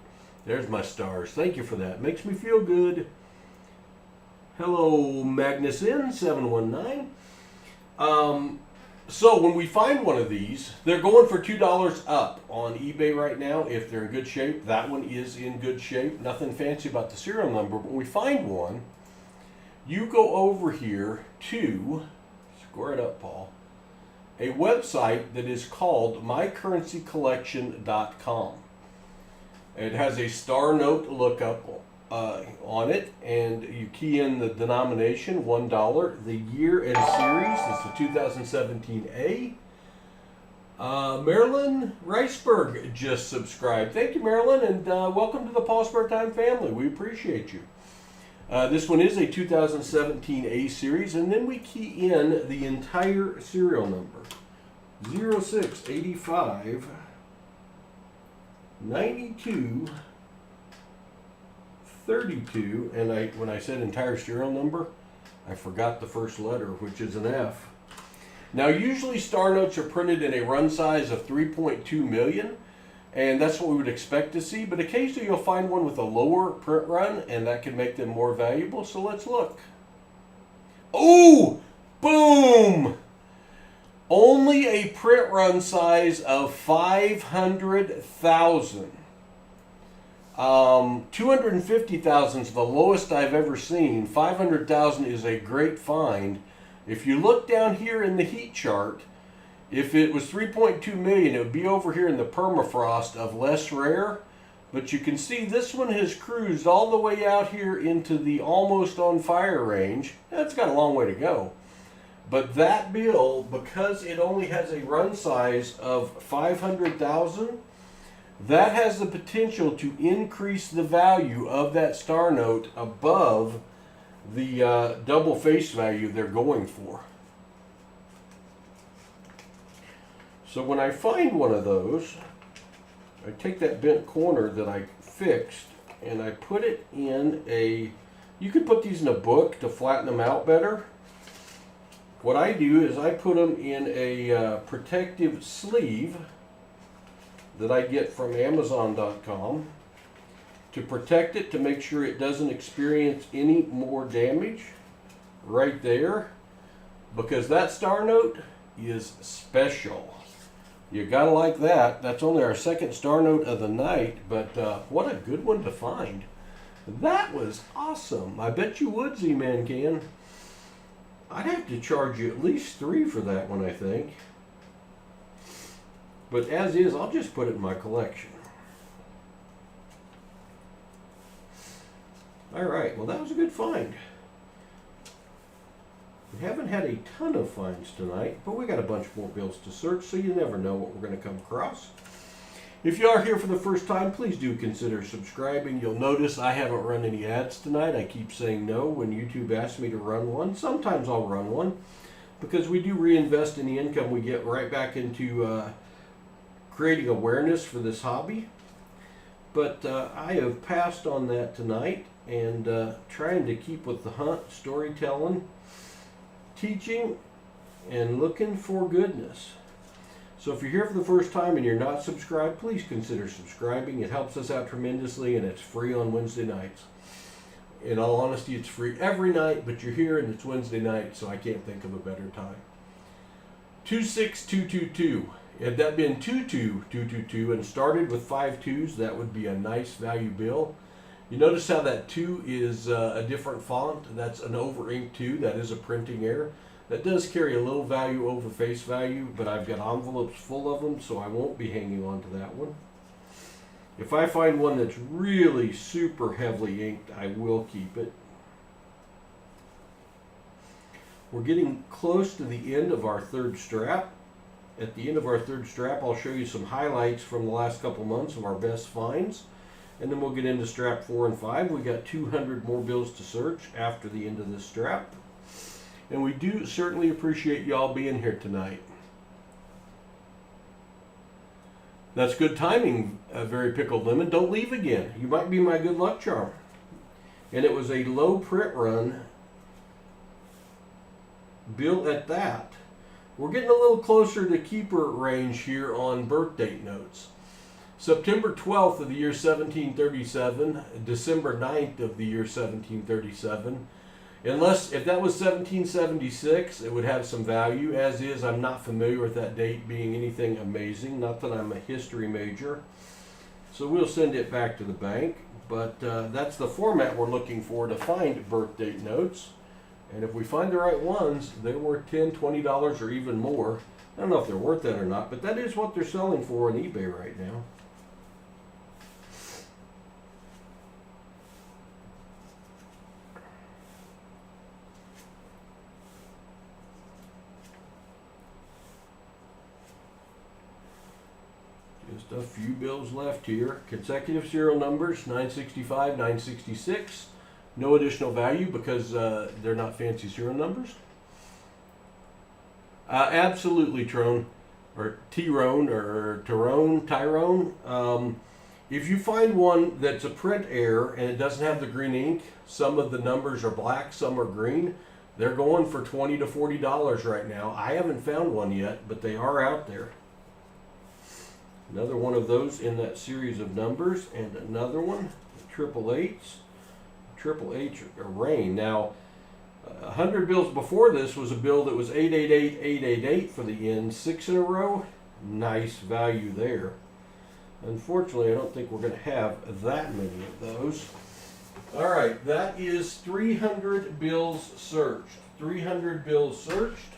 There's my stars. Thank you for that. Makes me feel good. Hello, Magnus N 719. So when we find one of these, they're going for $2 up on eBay right now. If they're in good shape, that one is in good shape. Nothing fancy about the serial number. But when we find one, you go over here to, square it up, Paul, a website that is called mycurrencycollection.com. It has a star note lookup on it, and you key in the denomination, $1, the year and series. It's the 2017A. Marilyn Riceberg just subscribed. Thank you, Marilyn, and welcome to the PasSpareTime family. We appreciate you. This one is a 2017A series, and then we key in the entire serial number, 0685 92 32, and when I said entire serial number, I forgot the first letter, which is an F. Now, usually star notes are printed in a run size of 3.2 million, and that's what we would expect to see, but occasionally you'll find one with a lower print run, and that can make them more valuable, so let's look. Oh, boom! Only a print run size of 500,000. 250,000 is the lowest I've ever seen. 500,000 is a great find. If you look down here in the heat chart, if it was 3.2 million, it would be over here in the permafrost of less rare. But you can see this one has cruised all the way out here into the almost on fire range. That's got a long way to go. But that bill, because it only has a run size of 500,000, that has the potential to increase the value of that star note above the double face value they're going for. So when I find one of those, I take that bent corner that I fixed and I put it in a, you could put these in a book to flatten them out better. What I do is I put them in a protective sleeve that I get from Amazon.com to protect it, to make sure it doesn't experience any more damage right there, because that star note is special. You gotta like that. That's only our second star note of the night, but what a good one to find. That was awesome. I bet you would, Z-Man Can. I'd have to charge you at least $3 for that one, I think. But as is, I'll just put it in my collection. All right, well, that was a good find. We haven't had a ton of finds tonight, but we got a bunch more bills to search, so you never know what we're going to come across. If you are here for the first time, please do consider subscribing. You'll notice I haven't run any ads tonight. I keep saying no when YouTube asks me to run one. Sometimes I'll run one, because we do reinvest in the income we get right back into creating awareness for this hobby. But I have passed on that tonight, and trying to keep with the hunt, storytelling, teaching, and looking for goodness. So if you're here for the first time and you're not subscribed, please consider subscribing. It helps us out tremendously, and it's free on Wednesday nights. In all honesty, it's free every night, but you're here and it's Wednesday night, so I can't think of a better time. 26222. Had that been 22222 and started with 5 2s, that would be a nice value bill. You notice how that 2 is a different font. That's an over ink 2. That is a printing error. That does carry a little value over face value, but I've got envelopes full of them, so I won't be hanging on to that one. If I find one that's really super heavily inked, I will keep it. We're getting close to the end of our third strap. At the end of our third strap, I'll show you some highlights from the last couple months of our best finds. And then we'll get into strap 4 and 5. We got 200 more bills to search after the end of this strap. And we do certainly appreciate y'all being here tonight. That's good timing, Very Pickled Lemon. Don't leave again. You might be my good luck charm. And it was a low print run bill at that. We're getting a little closer to keeper range here on birth date notes. September 12th of the year 1737, December 9th of the year 1737. If that was 1776, it would have some value. As is, I'm not familiar with that date being anything amazing. Not that I'm a history major. So we'll send it back to the bank. But that's the format we're looking for to find birth date notes. And if we find the right ones, they're worth $10, $20 or even more. I don't know if they're worth that or not, but that is what they're selling for on eBay right now. Just a few bills left here. Consecutive serial numbers, 965, 966. No additional value because they're not fancy serial numbers. Absolutely, Tyrone, or Tyrone, or Tyrone. If you find one that's a print error and it doesn't have the green ink, some of the numbers are black, some are green. They're going for $20 to $40 right now. I haven't found one yet, but they are out there. Another one of those in that series of numbers, and another one, triple eights. Triple H or rain. Now, 100 bills before this was a bill that was 888, 888 for the end, 6 in a row. Nice value there. Unfortunately, I don't think we're going to have that many of those. All right, that is 300 bills searched. 300 bills searched.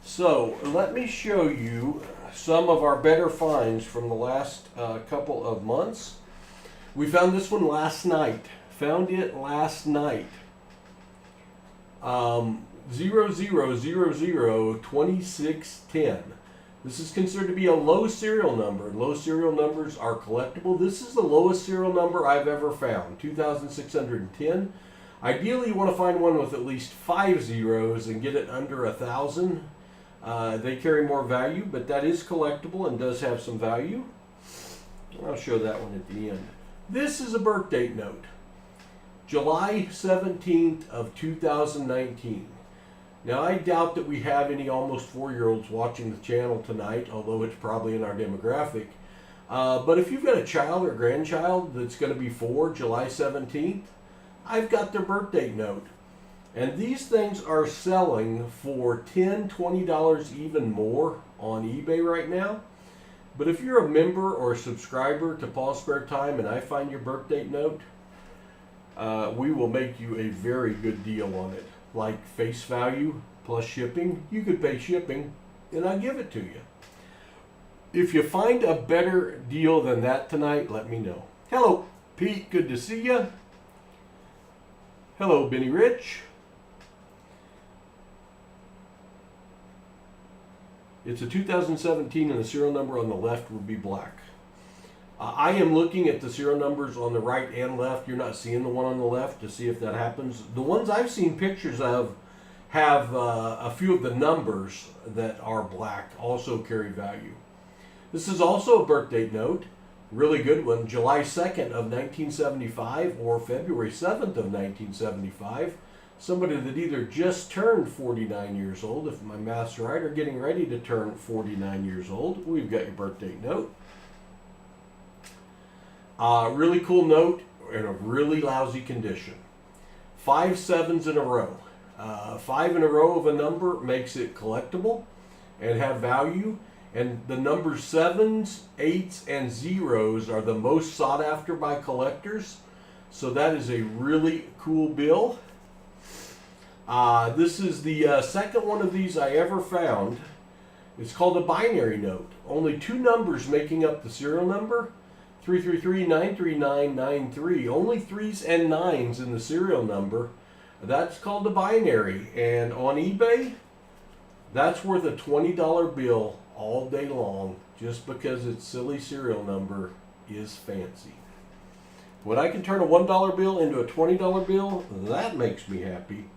So let me show you some of our better finds from the last couple of months. We found this one last night. Found it last night. 00002610. This is considered to be a low serial number. Low serial numbers are collectible. This is the lowest serial number I've ever found, 2,610. Ideally, you want to find one with at least 5 zeros and get it under 1,000. They carry more value, but that is collectible and does have some value. I'll show that one at the end. This is a birth date note. July 17th of 2019. Now, I doubt that we have any almost 4-year-olds watching the channel tonight, although it's probably in our demographic. But if you've got a child or grandchild that's going to be 4, July 17th, I've got their birth date note. And these things are selling for $10, $20 even more on eBay right now. But if you're a member or a subscriber to PasSpareTime and I find your birth date note, we will make you a very good deal on it. Like face value plus shipping. You could pay shipping and I'll give it to you. If you find a better deal than that tonight, let me know. Hello, Pete. Good to see you. Hello, Benny Rich. It's a 2017 and the serial number on the left would be black. I am looking at the serial numbers on the right and left. You're not seeing the one on the left to see if that happens. The ones I've seen pictures of have a few of the numbers that are black also carry value. This is also a birth date note. Really good one. July 2nd of 1975 or February 7th of 1975. Somebody that either just turned 49 years old, if my math's right, or getting ready to turn 49 years old. We've got your birth date note. Really cool note in a really lousy condition. 5 sevens in a row. 5 in a row of a number makes it collectible and have value. And the numbers 7s, 8s, and 0s are the most sought after by collectors. So that is a really cool bill. This is the second one of these I ever found. It's called a binary note. Only 2 numbers making up the serial number. 333-93993. Only 3s and 9s in the serial number. That's called a binary. And on eBay, that's worth a $20 bill all day long, just because its silly serial number is fancy. When I can turn a $1 bill into a $20 bill, that makes me happy.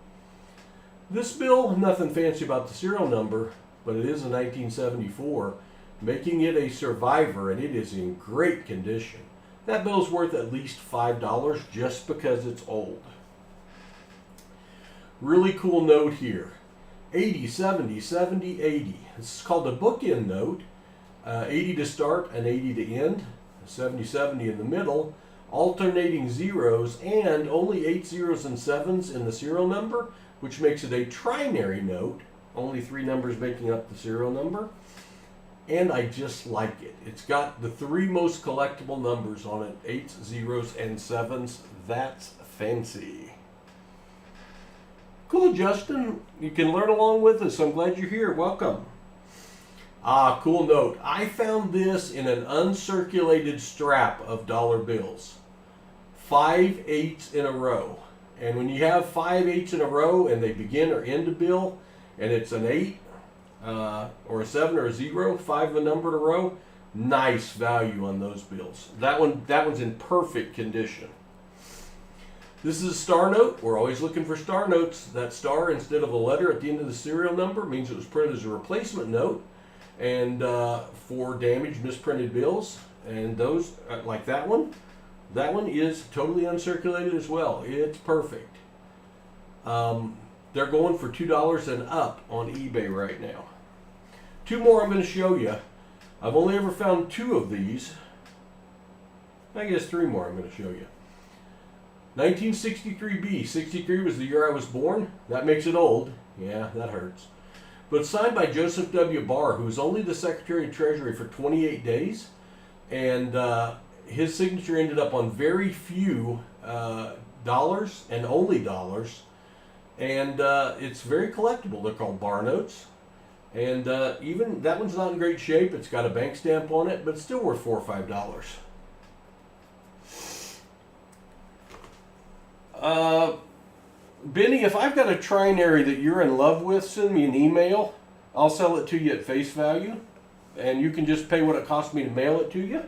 This bill, nothing fancy about the serial number, but it is a 1974, making it a survivor, and it is in great condition. That bill's worth at least $5 just because it's old. Really cool note here. 80, 70, 70, 80. This is called a bookend note. 80 to start and 80 to end. 70, 70 in the middle. Alternating zeros and only 8 zeros and 7s in the serial number, which makes it a trinary note. Only 3 numbers making up the serial number. And I just like it. It's got the 3 most collectible numbers on it. 8s, zeros, and 7s. That's fancy. Cool, Justin. You can learn along with us. I'm glad you're here. Welcome. Cool note. I found this in an uncirculated strap of dollar bills. 5 8s in a row. And when you have 5 8s in a row and they begin or end a bill, and it's an 8 or a 7 or a 0, 5 a number in a row, nice value on those bills. That one's in perfect condition. This is a star note. We're always looking for star notes. That star, instead of a letter at the end of the serial number, means it was printed as a replacement note, and for damaged, misprinted bills. And those, like that one is totally uncirculated as well. It's perfect. They're going for $2 and up on eBay right now. 2 more I'm going to show you. I've only ever found 2 of these. I guess 3 more I'm going to show you. 1963B. 63 was the year I was born. That makes it old. Yeah, that hurts. But signed by Joseph W. Barr, who was only the Secretary of Treasury for 28 days. And his signature ended up on very few dollars and only dollars. And it's very collectible. They're called Barr notes. And even that one's not in great shape. It's got a bank stamp on it, but it's still worth $4 or $5. Benny, if I've got a trinary that you're in love with, send me an email. I'll sell it to you at face value, and you can just pay what it cost me to mail it to you.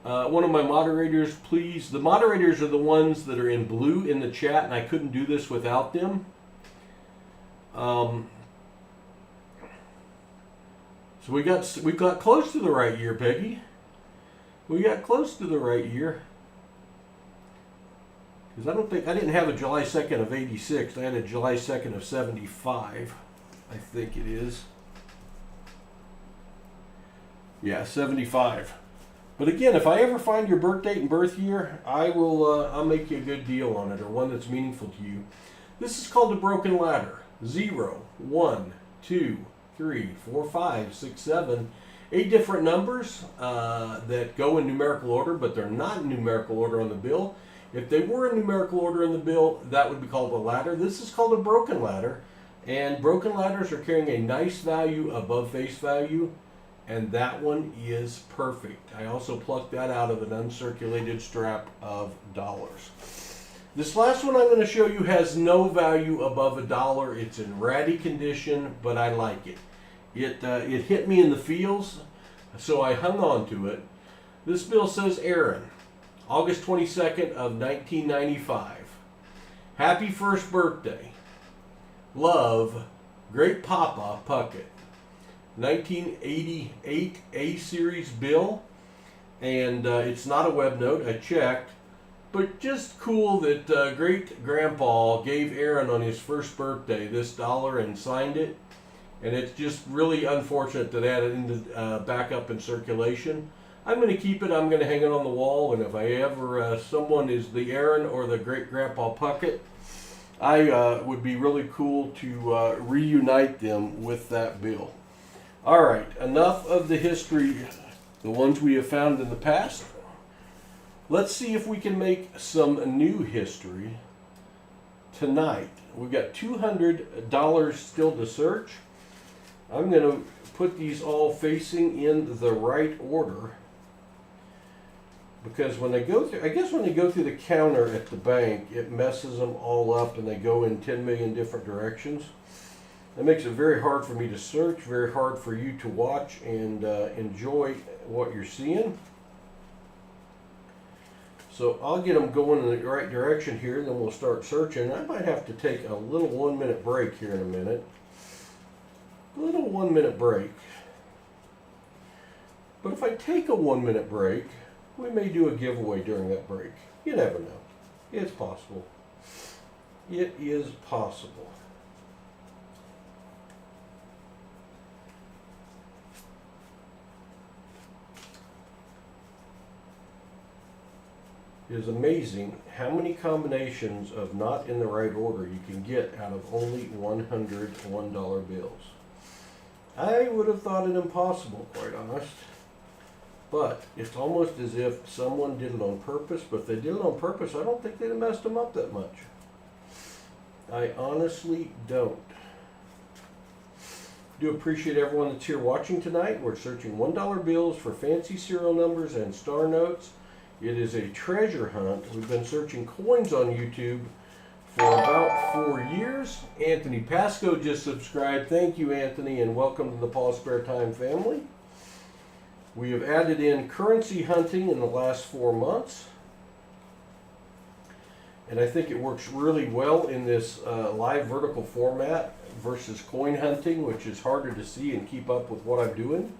One of my moderators, please. The moderators are the ones that are in blue in the chat, and I couldn't do this without them. So we got close to the right year, Peggy. We got close to the right year. Because I didn't have a July 2nd of 86. I had a July 2nd of 75. I think it is. Yeah, 75. But again, if I ever find your birth date and birth year, I'll make you a good deal on it, or one that's meaningful to you. This is called a broken ladder. 0, 1, 2, 3, 4, 5, 6, 7, 8 different numbers that go in numerical order, but they're not in numerical order on the bill. If they were in numerical order in the bill, that would be called a ladder. This is called a broken ladder, and broken ladders are carrying a nice value above face value, and that one is perfect. I also plucked that out of an uncirculated strap of dollars. This last one I'm going to show you has no value above $1. It's in ratty condition, but I like it. It hit me in the feels, so I hung on to it. This bill says Aaron, August 22nd of 1995. Happy first birthday. Love, Great Papa Puckett. 1988 A-Series bill, and it's not a web note, I checked, but just cool that Great Grandpa gave Aaron on his first birthday this dollar and signed it, and it's just really unfortunate that it ended back up in circulation. I'm going to keep it. I'm going to hang it on the wall, and if I ever someone is the Aaron or the Great Grandpa Puckett, I would be really cool to reunite them with that bill. All right, enough of the history, the ones we have found in the past. Let's see if we can make some new history tonight. We've got $200 still to search. I'm going to put these all facing in the right order, because when they go through, I guess when they go through the counter at the bank, it messes them all up and they go in 10 million different directions. That makes it very hard for me to search, very hard for you to watch and enjoy what you're seeing. So I'll get them going in the right direction here, then we'll start searching. I might have to take a little 1 minute break here in a minute. A little 1 minute break. But if I take a 1 minute break, we may do a giveaway during that break. You never know. It's possible. It is possible. It is amazing how many combinations of not in the right order you can get out of only $100 $1 bills. I would have thought it impossible, quite honest. But it's almost as if someone did it on purpose, but if they did it on purpose, I don't think they'd have messed them up that much. I honestly don't. Do appreciate everyone that's here watching tonight. We're searching $1 bills for fancy serial numbers and star notes. It is a treasure hunt. We've been searching coins on YouTube for about 4 years. Anthony Pasco just subscribed. Thank you, Anthony, and welcome to the PasSpareTime family. We have added in currency hunting in the last 4 months. And I think it works really well in this live vertical format versus coin hunting, which is harder to see and keep up with what I'm doing.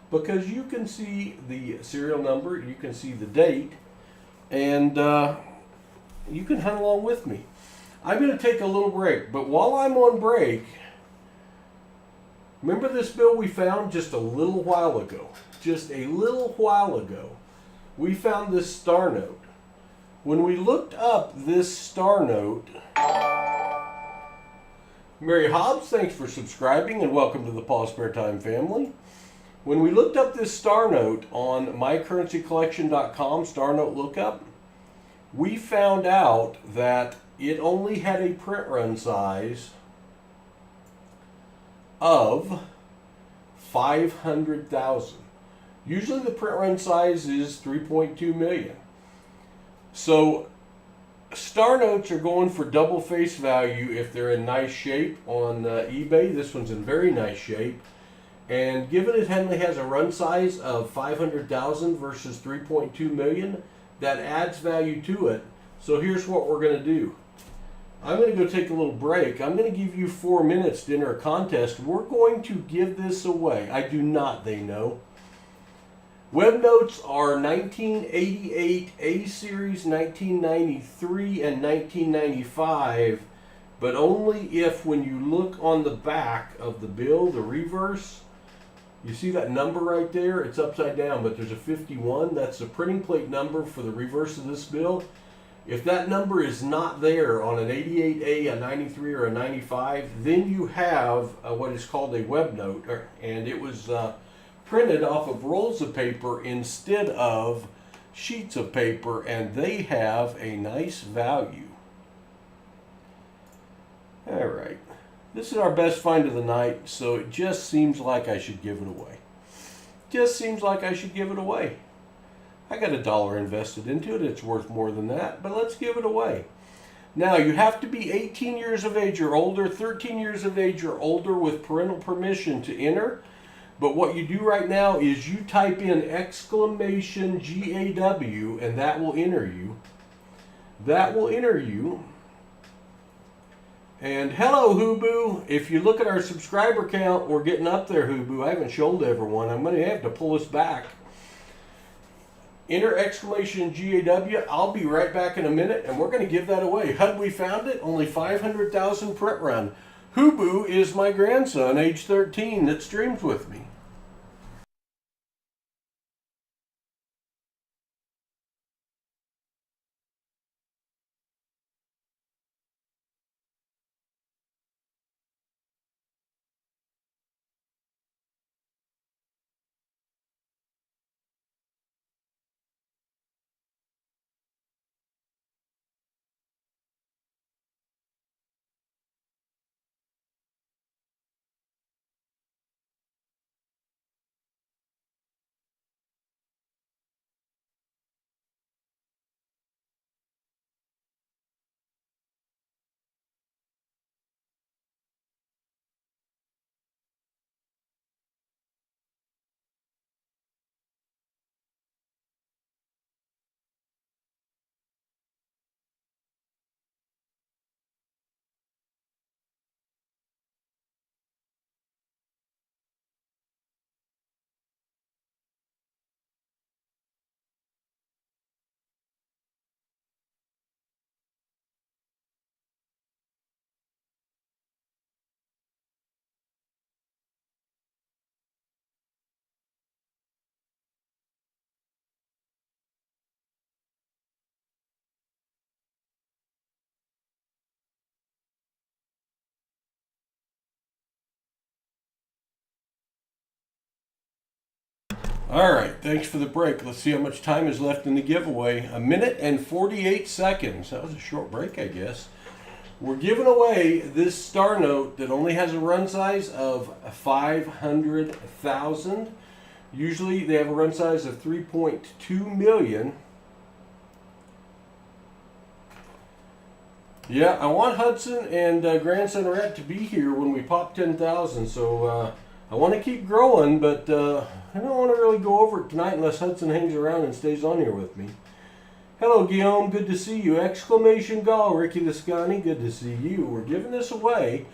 Because you can see the serial number, you can see the date, and you can hunt along with me. I'm going to take a little break, but while I'm on break, remember this bill we found just a little while ago? Just a little while ago, we found this star note. When we looked up this star note, Mary Hobbs, thanks for subscribing and welcome to the PasSpareTime family. When we looked up this star note on mycurrencycollection.com, star note lookup, we found out that it only had a print run size of 500,000. Usually the print run size is 3.2 million. So star notes are going for double face value if they're in nice shape on eBay. This one's in very nice shape. And given it only has a run size of 500,000 versus 3.2 million, that adds value to it. So here's what we're going to do. I'm going to go take a little break. I'm going to give you 4 minutes to enter a contest. We're going to give this away. I do not, they know. Web notes are 1988, A series, 1993, and 1995, but only if when you look on the back of the bill, the reverse, you see that number right there? It's upside down, but there's a 51. That's the printing plate number for the reverse of this bill. If that number is not there on an 88A, a 93, or a 95, then you have what is called a web note, and it was printed off of rolls of paper instead of sheets of paper, and they have a nice value. All right, this is our best find of the night, so it just seems like I should give it away. Just seems like I should give it away. I got $1 invested into it. It's worth more than that, but let's give it away. Now, you have to be 18 years of age or older, 13 years of age or older with parental permission to enter. But what you do right now is you type in exclamation GAW, and that will enter you. That will enter you. And hello, Hubu. If you look at our subscriber count, we're getting up there, Hubu. I haven't showed everyone. I'm going to have to pull us back. Enter exclamation GAW. I'll be right back in a minute, and we're going to give that away. How'd we found it? Only 500,000 print run. Hubu is my grandson, age 13, that streams with me. All right, thanks for the break. Let's see how much time is left in the giveaway. 1 minute and 48 seconds. That was a short break, I guess. We're giving away this star note that only has a run size of 500,000. Usually they have a run size of 3.2 million. Yeah, I want Hudson and Grandson Rat to be here when we pop 10,000, so I want to keep growing, but I don't want to really go over it tonight unless Hudson hangs around and stays on here with me. Hello, Guillaume. Good to see you. Exclamation Gall, Ricky the Scotty. Good to see you. We're giving this away.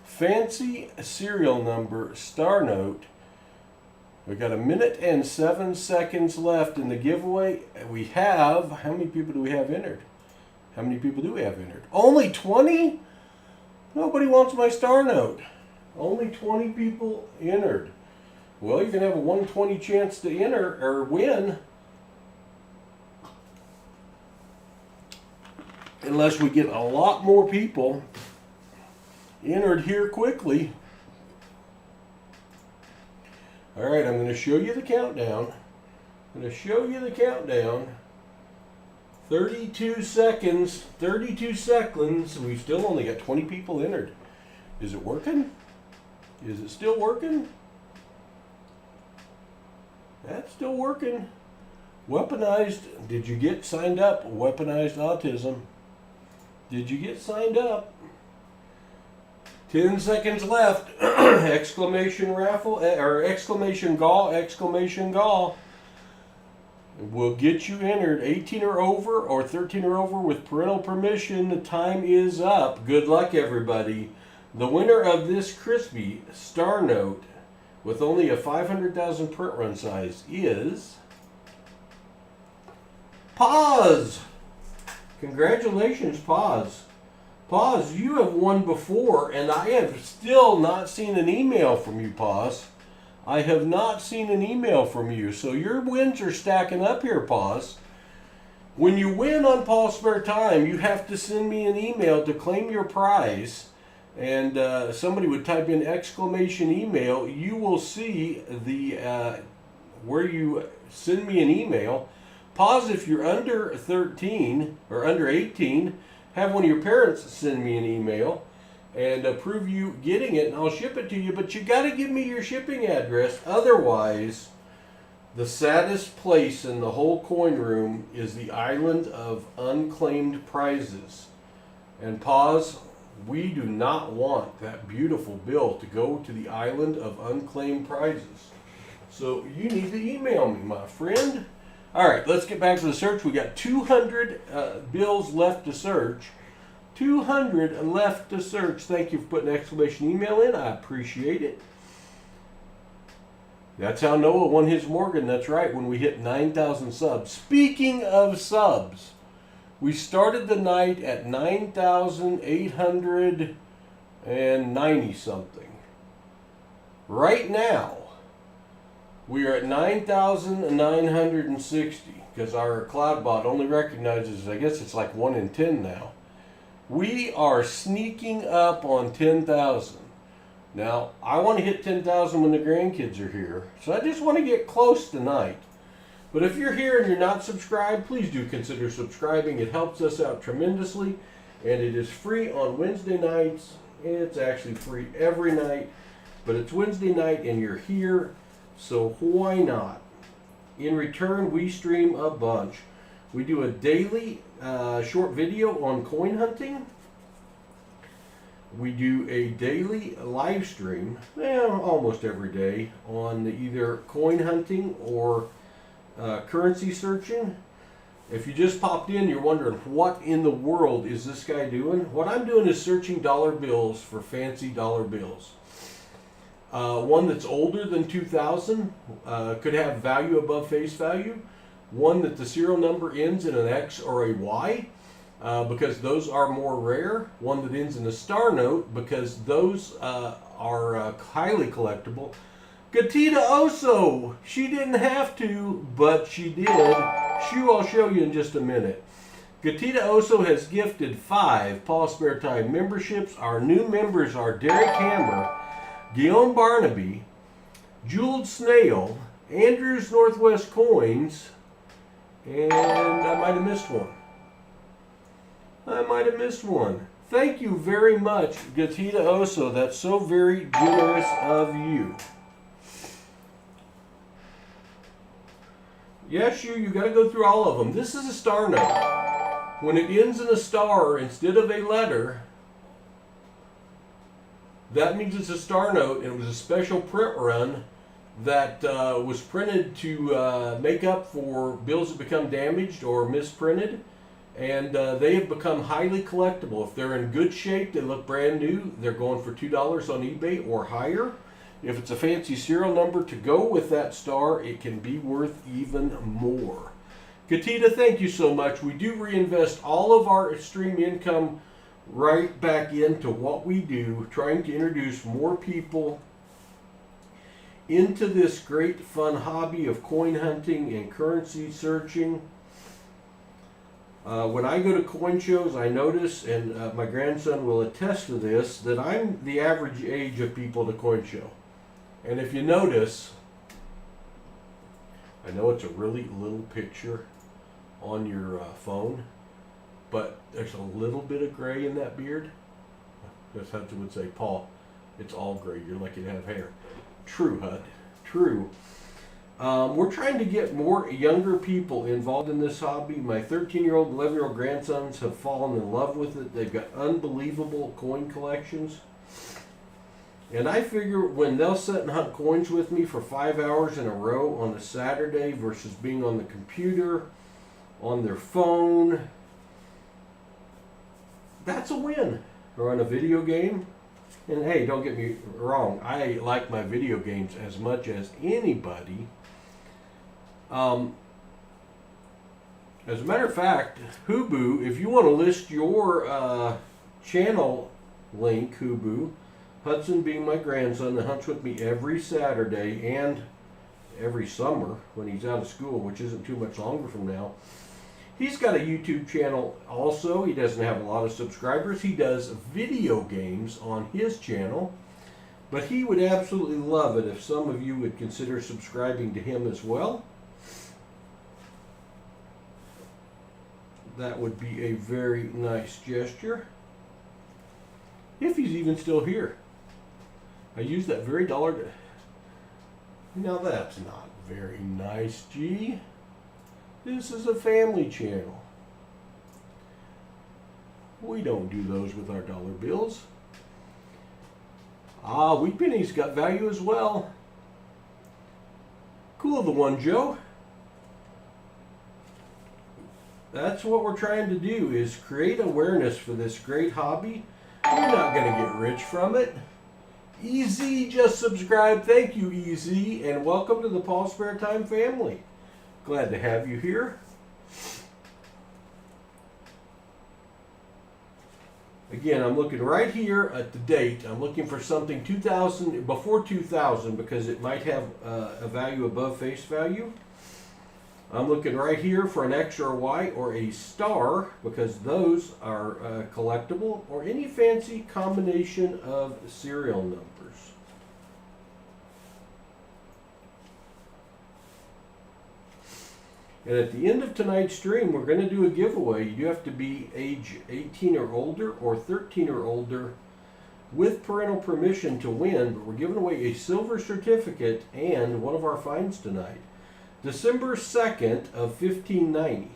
Fancy serial number star note. We got 1 minute and 7 seconds left in the giveaway. We have, how many people do we have entered? How many people do we have entered? Only 20? Nobody wants my star note. Only 20 people entered. Well, you're going to have a 1/20 chance to enter or win. Unless we get a lot more people entered here quickly. All right, I'm going to show you the countdown. 32 seconds. 32 seconds. We've still only got 20 people entered. Is it working? Is it still working? That's still working. Weaponized. Did you get signed up? Weaponized autism. Did you get signed up? 10 seconds left. Exclamation raffle or exclamation gall, exclamation gall. We'll get you entered. 18 or over or 13 or over with parental permission. The time is up. Good luck, everybody. The winner of this crispy star note with only a 500,000 print run size is Paz. Congratulations, Paz. Paz, you have won before, and I have still not seen an email from you, Paz. I have not seen an email from you, so your wins are stacking up here, Paz. When you win on PasSpareTime, you have to send me an email to claim your prize, and somebody would type in exclamation email. You will see the where you send me an email. Pause if you're under 13 or under 18. Have one of your parents send me an email and prove you getting it, and I'll ship it to you. But you got to give me your shipping address. Otherwise, the saddest place in the whole coin room is the island of unclaimed prizes. And pause. We do not want that beautiful bill to go to the island of unclaimed prizes. So you need to email me, my friend. All right, let's get back to the search. We got 200 bills left to search. 200 left to search. Thank you for putting an exclamation email in. I appreciate it. That's how Noah won his Morgan. That's right, when we hit 9,000 subs. Speaking of subs, we started the night at 9,890 something. Right now, we are at 9,960 because our CloudBot only recognizes, I guess it's like 1 in 10 now. We are sneaking up on 10,000. Now, I want to hit 10,000 when the grandkids are here, so I just want to get close tonight. But if you're here and you're not subscribed, please do consider subscribing. It helps us out tremendously, and it is free on Wednesday nights. It's actually free every night, but it's Wednesday night and you're here. So why not? In return, we stream a bunch. We do a daily short video on coin hunting. We do a daily live stream, almost every day, on either coin hunting or currency searching. If you just popped in, you're wondering what in the world is this guy doing? What I'm doing is searching dollar bills for fancy dollar bills. One that's older than 2000 could have value above face value. One that the serial number ends in an X or a Y, because those are more rare. One that ends in a star note, because those are highly collectible. Gatita Oso, she didn't have to, but she did. I'll show you in just a minute. Gatita Oso has gifted 5 PasSpareTime memberships. Our new members are Derek Hammer, Guillaume Barnaby, Jeweled Snail, Andrews Northwest Coins, and I might have missed one. Thank you very much, Gatita Oso. That's so very generous of you. Yes, you got to go through all of them. This is a star note. When it ends in a star instead of a letter, that means it's a star note, and it was a special print run that was printed to make up for bills that become damaged or misprinted. And they have become highly collectible. If they're in good shape, they look brand new, they're going for $2 on eBay or higher. If it's a fancy serial number to go with that star, it can be worth even more. Gatita, thank you so much. We do reinvest all of our stream income right back into what we do, trying to introduce more people into this great fun hobby of coin hunting and currency searching. When I go to coin shows, I notice, and my grandson will attest to this, that I'm the average age of people at a coin show. And if you notice, I know it's a really little picture on your phone, but there's a little bit of gray in that beard. As Hudson would say, Paul, it's all gray. You're lucky to have hair. True, Hud. True. We're trying to get more younger people involved in this hobby. My 13-year-old, 11-year-old grandsons have fallen in love with it. They've got unbelievable coin collections. And I figure when they'll sit and hunt coins with me for 5 hours in a row on a Saturday versus being on the computer, on their phone, that's a win. Or on a video game. And hey, don't get me wrong, I like my video games as much as anybody. As a matter of fact, Hubu, if you want to list your channel link, Hubu, Hudson being my grandson that hunts with me every Saturday and every summer when he's out of school, which isn't too much longer from now. He's got a YouTube channel also. He doesn't have a lot of subscribers. He does video games on his channel, but he would absolutely love it if some of you would consider subscribing to him as well. That would be a very nice gesture. If he's even still here. I use that very dollar to... Now that's not very nice, G. This is a family channel. We don't do those with our dollar bills. Ah, wheat pennies got value as well. Cool the one, Joe. That's what we're trying to do, is create awareness for this great hobby. You're not going to get rich from it. EZ just subscribed. Thank you, EZ, and welcome to the PasSpareTime family. Glad to have you here. Again, I'm looking right here at the date. I'm looking for something 2000, before 2000, because it might have a value above face value. I'm looking right here for an X or a Y or a star, because those are collectible, or any fancy combination of serial numbers. And at the end of tonight's stream, we're going to do a giveaway. You do have to be age 18 or older or 13 or older with parental permission to win, but we're giving away a silver certificate and one of our finds tonight. December 2nd of 1590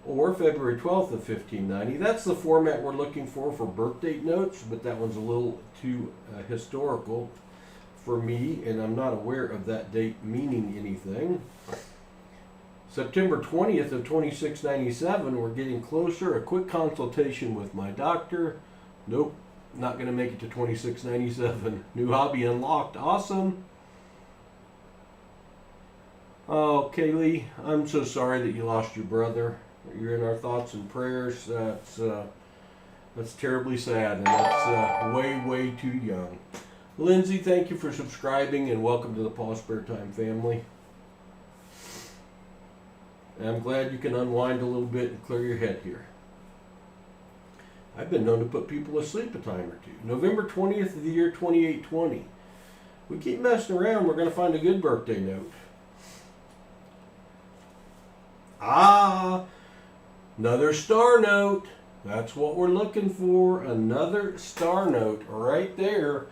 or February 12th of 1590. That's the format we're looking for birthday notes, but that one's a little too historical for me, and I'm not aware of that date meaning anything. September 20th of 2697, we're getting closer. A quick consultation with my doctor. Nope, not going to make it to 2697. New hobby unlocked. Awesome. Oh, Kaylee, I'm so sorry that you lost your brother. You're in our thoughts and prayers. That's terribly sad, and that's way too young. Lindsay, thank you for subscribing, and welcome to the PasSpareTime family. And I'm glad you can unwind a little bit and clear your head here. I've been known to put people asleep a time or two. November 20th of the year 2820. We keep messing around, we're going to find a good birthday note. Ah, another star note. That's what we're looking for. Another star note right there.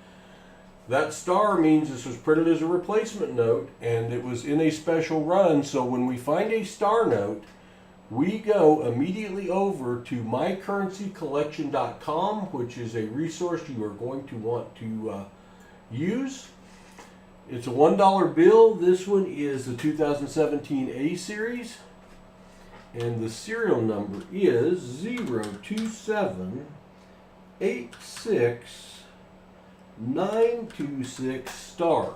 That star means this was printed as a replacement note and it was in a special run. So when we find a star note, we go immediately over to mycurrencycollection.com, which is a resource you are going to want to use. It's a $1 bill. This one is the 2017 A series. And the serial number is 02786 star.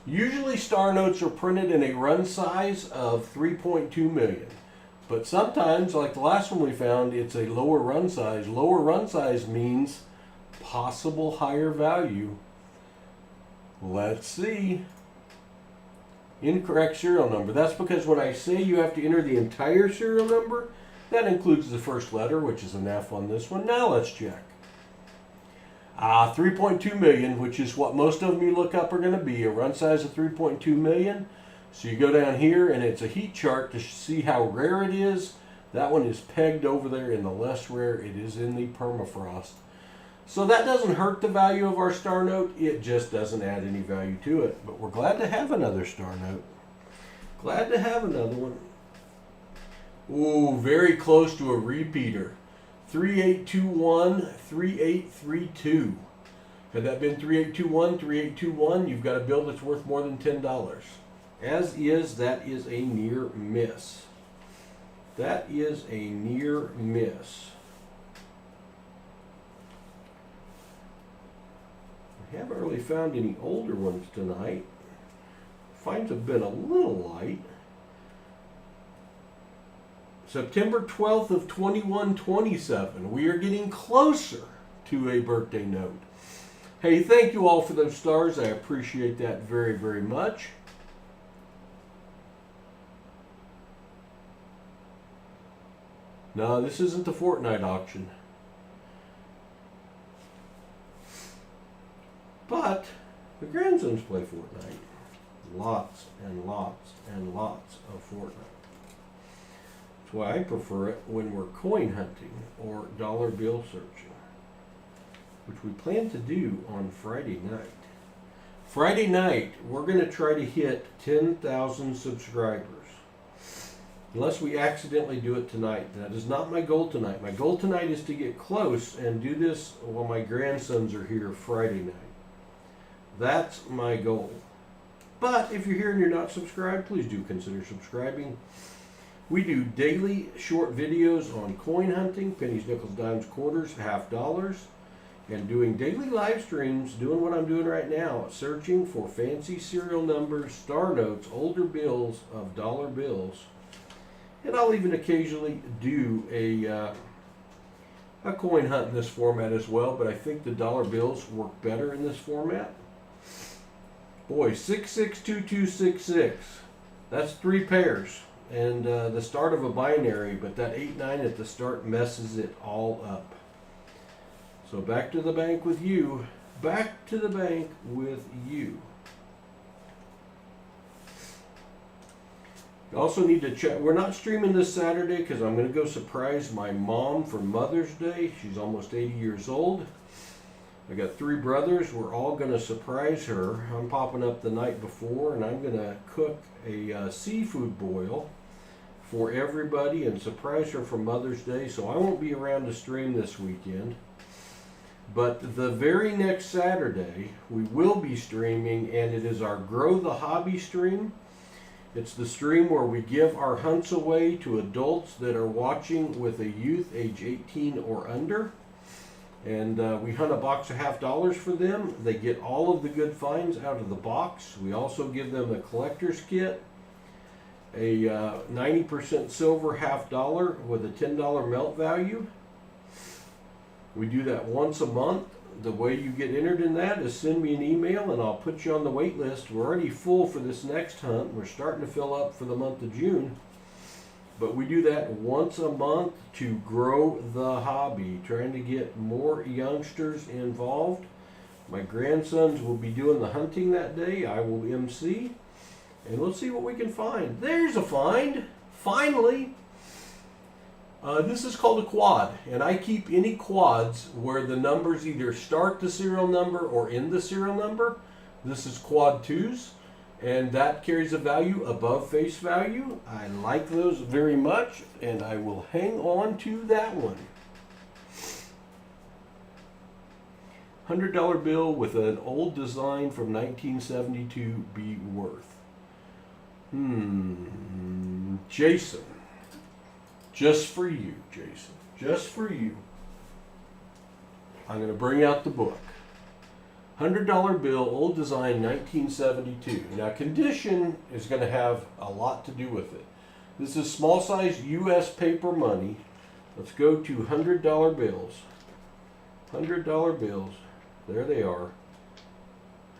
Usually star notes are printed in a run size of 3.2 million. But sometimes, like the last one we found, it's a lower run size. Lower run size means possible higher value. Let's see. Incorrect serial number. That's because when I say you have to enter the entire serial number, that includes the first letter, which is an F on this one. Now let's check. 3.2 million, which is what most of them you look up are going to be. A run size of 3.2 million. So you go down here and it's a heat chart to see how rare it is. That one is pegged over there in the less rare. It is in the permafrost. So that doesn't hurt the value of our star note. It just doesn't add any value to it. But we're glad to have another star note. Glad to have another one. Ooh, very close to a repeater. 3821, 3832. Had that been 3821, 3821, you've got a bill that's worth more than $10. As is, that is a near miss. That is a near miss. I haven't really found any older ones tonight. Finds have been a little light. September 12th of 2127. We are getting closer to a birthday note. Hey, thank you all for those stars. I appreciate that very, very much. No, this isn't the Fortnite auction. But the grandsons play Fortnite. Lots and lots and lots of Fortnite. That's why I prefer it when we're coin hunting or dollar bill searching, which we plan to do on Friday night. Friday night, we're going to try to hit 10,000 subscribers. Unless we accidentally do it tonight. That is not my goal tonight. My goal tonight is to get close and do this while my grandsons are here Friday night. That's my goal. But if you're here and you're not subscribed, please do consider subscribing. We do daily short videos on coin hunting, pennies, nickels, dimes, quarters, half dollars, and doing daily live streams, doing what I'm doing right now, searching for fancy serial numbers, star notes, older bills of dollar bills. And I'll even occasionally do a coin hunt in this format as well, but I think the dollar bills work better in this format. Boy, 662266. That's 3 pairs and the start of a binary, but that 89 at the start messes it all up. So back to the bank with you. Back to the bank with you. You also need to check. We're not streaming this Saturday because I'm going to go surprise my mom for Mother's Day. She's almost 80 years old. I got 3 brothers. We're all going to surprise her. I'm popping up the night before and I'm going to cook a seafood boil for everybody and surprise her for Mother's Day. So I won't be around to stream this weekend. But the very next Saturday we will be streaming, and it is our Grow the Hobby stream. It's the stream where we give our hunts away to adults that are watching with a youth age 18 or under. And we hunt a box of half dollars for them. They get all of the good finds out of the box. We also give them a collector's kit, a 90% silver half dollar with a $10 melt value. We do that once a month. The way you get entered in that is send me an email and I'll put you on the wait list. We're already full for this next hunt. We're starting to fill up for the month of June. But we do that once a month to grow the hobby, trying to get more youngsters involved. My grandsons will be doing the hunting that day. I will MC. And let's see what we can find. There's a find. finally, this is called a quad, and I keep any quads where the numbers either start the serial number or end the serial number. This is quad 2s, and that carries a value above face value. I like those very much, and I will hang on to that one. $100 bill with an old design from 1972 be worth. Jason. Just for you, Jason. Just for you. I'm going to bring out the book. $100 bill, old design, 1972. Now, condition is going to have a lot to do with it. This is small size U.S. paper money. Let's go to $100 bills. $100 bills. There they are.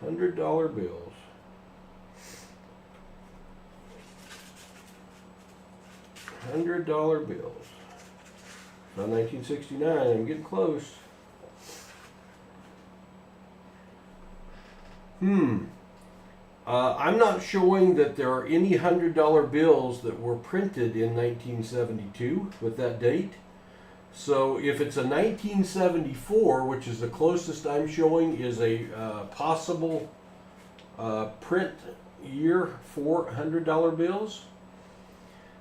$100 bills. $100 bills. Not 1969. I'm getting close. I'm not showing that there are any $100 bills that were printed in 1972 with that date. So if it's a 1974, which is the closest I'm showing, is a possible print year for $100 bills.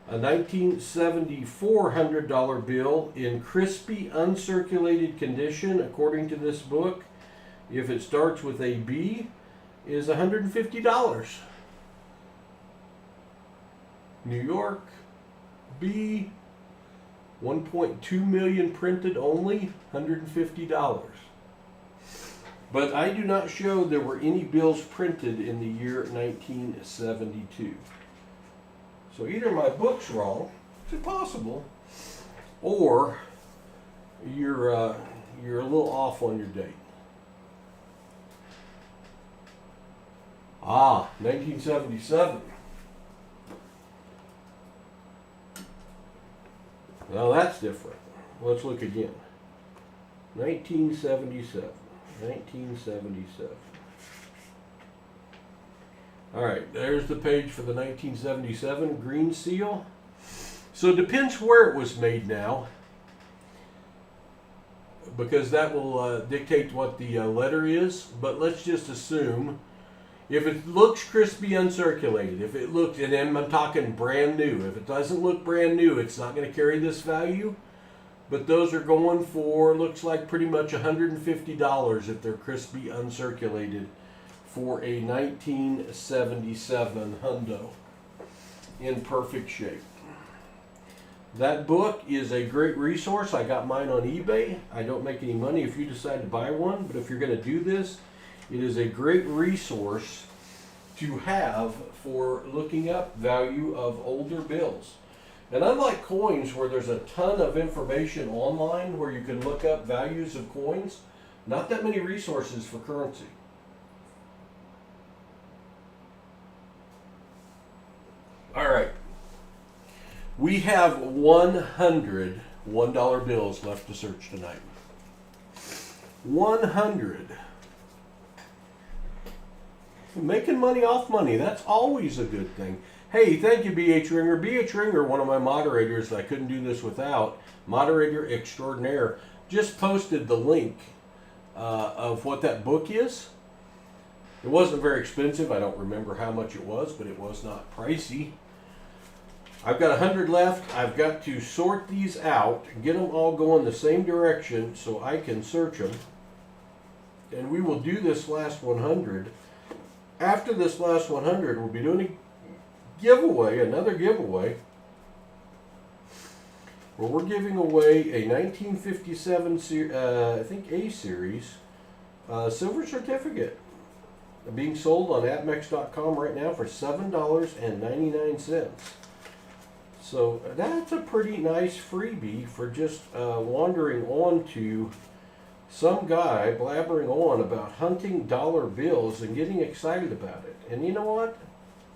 A 1974 $100 bill in crispy, uncirculated condition, according to this book, if it starts with a B, is $150. New York, B, 1.2 million printed only, $150. But I do not show there were any bills printed in the year 1972. So either my book's wrong, which is possible, or you're a little off on your date. 1977. Now that's different. Let's look again. 1977. 1977. All right, there's the page for the 1977 green seal. So it depends where it was made now, because that will dictate what the letter is. But let's just assume if it looks crispy uncirculated, if it looks, and then I'm talking brand new. If it doesn't look brand new, it's not going to carry this value. But those are going for, looks like pretty much $150 if they're crispy uncirculated for a 1977 hundo in perfect shape. That book is a great resource. I got mine on eBay. I don't make any money if you decide to buy one, but if you're going to do this, it is a great resource to have for looking up value of older bills. And unlike coins where there's a ton of information online where you can look up values of coins, not that many resources for currency. All right. We have 100 $1 bills left to search tonight. 100. Making money off money, that's always a good thing. Hey, thank you, B.H. Ringer. B.H. Ringer, one of my moderators, I couldn't do this without, moderator extraordinaire, just posted the link of what that book is. It wasn't very expensive. I don't remember how much it was, but it was not pricey. I've got 100 left. I've got to sort these out, get them all going the same direction so I can search them. And we will do this last 100. After this last 100, we'll be doing a giveaway, another giveaway, where we're giving away a 1957, I think A series, silver certificate, being sold on APMEX.com right now for $7.99. So that's a pretty nice freebie for just wandering on to some guy blabbering on about hunting dollar bills and getting excited about it. And you know what?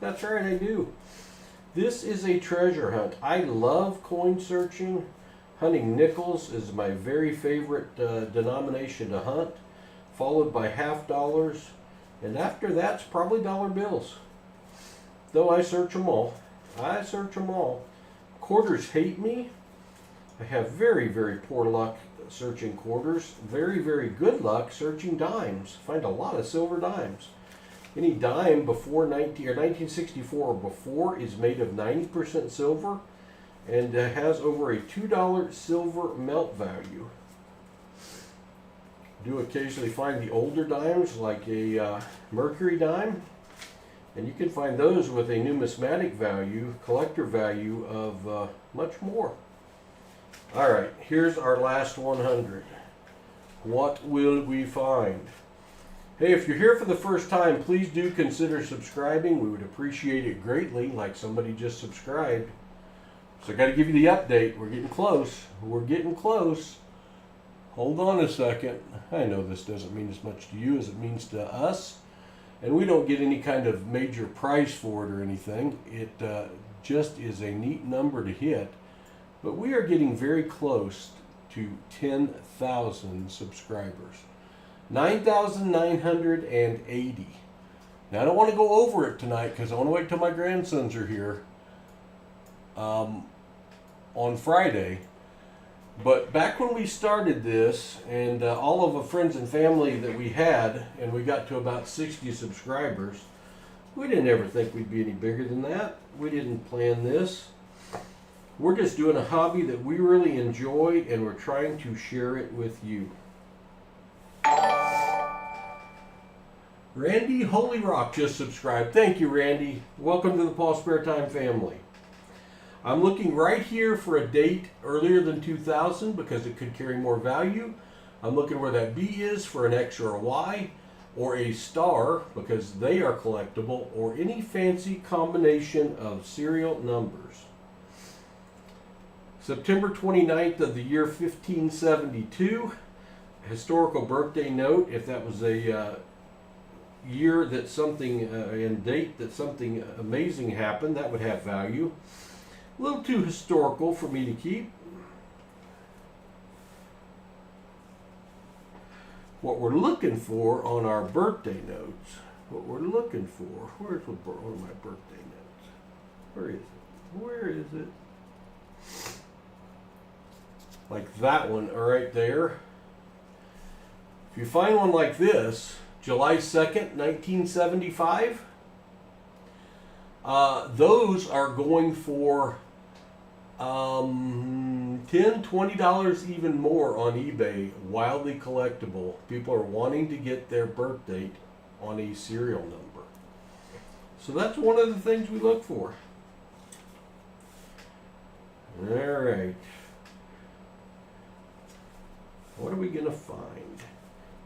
That's right, I do. This is a treasure hunt. I love coin searching. Hunting nickels is my very favorite denomination to hunt, followed by half dollars. And after that's probably dollar bills. Though I search them all. I search them all. quarters hate me. I have very, very poor luck searching quarters. Very, very good luck searching dimes. Find a lot of silver dimes. Any dime before 1964 or before is made of 90% silver and has over a $2 silver melt value. Do occasionally find the older dimes like a mercury dime, and you can find those with a numismatic value, collector value of much more. All right, here's our last 100. What will we find? Hey, if you're here for the first time, please do consider subscribing. We would appreciate it greatly, like somebody just subscribed. So I got to give you the update. We're getting close. We're getting close. Hold on a second. I know this doesn't mean as much to you as it means to us. And we don't get any kind of major prize for it or anything. It just is a neat number to hit. But we are getting very close to 10,000 subscribers. 9,980. Now I don't want to go over it tonight because I want to wait till my grandsons are here on Friday. But back when we started this, and all of the friends and family that we had, and we got to about 60 subscribers, we didn't ever think we'd be any bigger than that. We didn't plan this. We're just doing a hobby that we really enjoy, and we're trying to share it with you. Randy Holy Rock just subscribed. Thank you, Randy. Welcome to the PasSpareTime family. I'm looking right here for a date earlier than 2000 because it could carry more value. I'm looking where that B is for an X or a Y, or a star because they are collectible, or any fancy combination of serial numbers. September 29th of the year 1572. Historical birthday note, if that was a year that something, and date that something amazing happened, that would have value. A little too historical for me to keep. What we're looking for on our birthday notes, where's my birthday notes? Where is it? Like that one right there. If you find one like this, July 2nd, 1975, those are going for $10, $20 even more on eBay. Wildly collectible. People are wanting to get their birth date on a serial number. So that's one of the things we look for. All right. What are we going to find?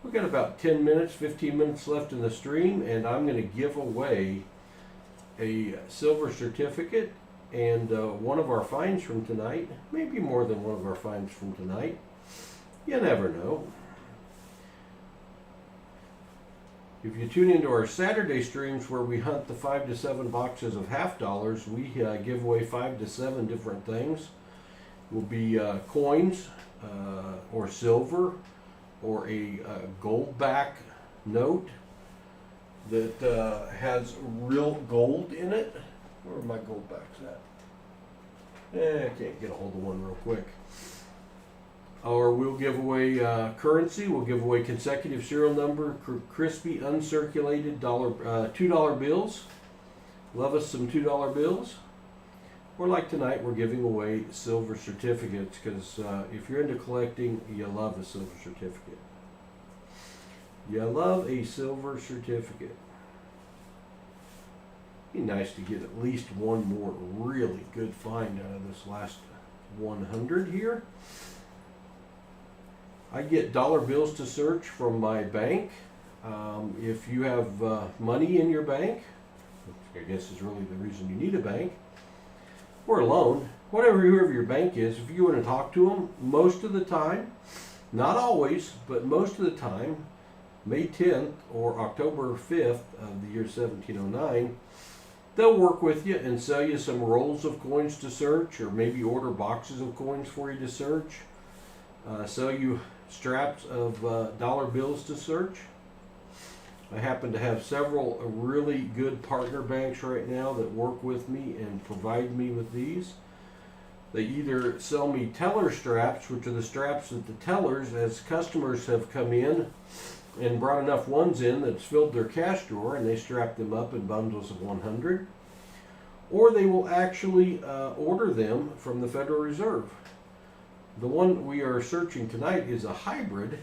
We've got about 10 minutes, 15 minutes left in the stream, and I'm going to give away a silver certificate and one of our finds from tonight. Maybe more than one of our finds from tonight. You never know. If you tune into our Saturday streams where we hunt the 5 to 7 boxes of half dollars, we give away 5 to 7 different things. It will be coins or silver or a gold back note that has real gold in it. Where are my gold backs at? I can't get a hold of one real quick. Or we'll give away currency. We'll give away consecutive serial number, crispy, uncirculated $2 bills. Love us some $2 bills. Or like tonight, we're giving away silver certificates because if you're into collecting, you love a silver certificate. You love a silver certificate. Be nice to get at least one more really good find out of this last 100 here. I get dollar bills to search from my bank. If you have money in your bank, which I guess is really the reason you need a bank, or a loan, whoever your bank is, if you want to talk to them, most of the time, not always, but most of the time, May 10th or October 5th of the year 1709, they'll work with you and sell you some rolls of coins to search, or maybe order boxes of coins for you to search, sell you straps of dollar bills to search. I happen to have several really good partner banks right now that work with me and provide me with these. They either sell me teller straps, which are the straps that the tellers, as customers have come in and brought enough ones in that's filled their cash drawer, and they strap them up in bundles of 100. Or they will actually order them from the Federal Reserve. The one we are searching tonight is a hybrid.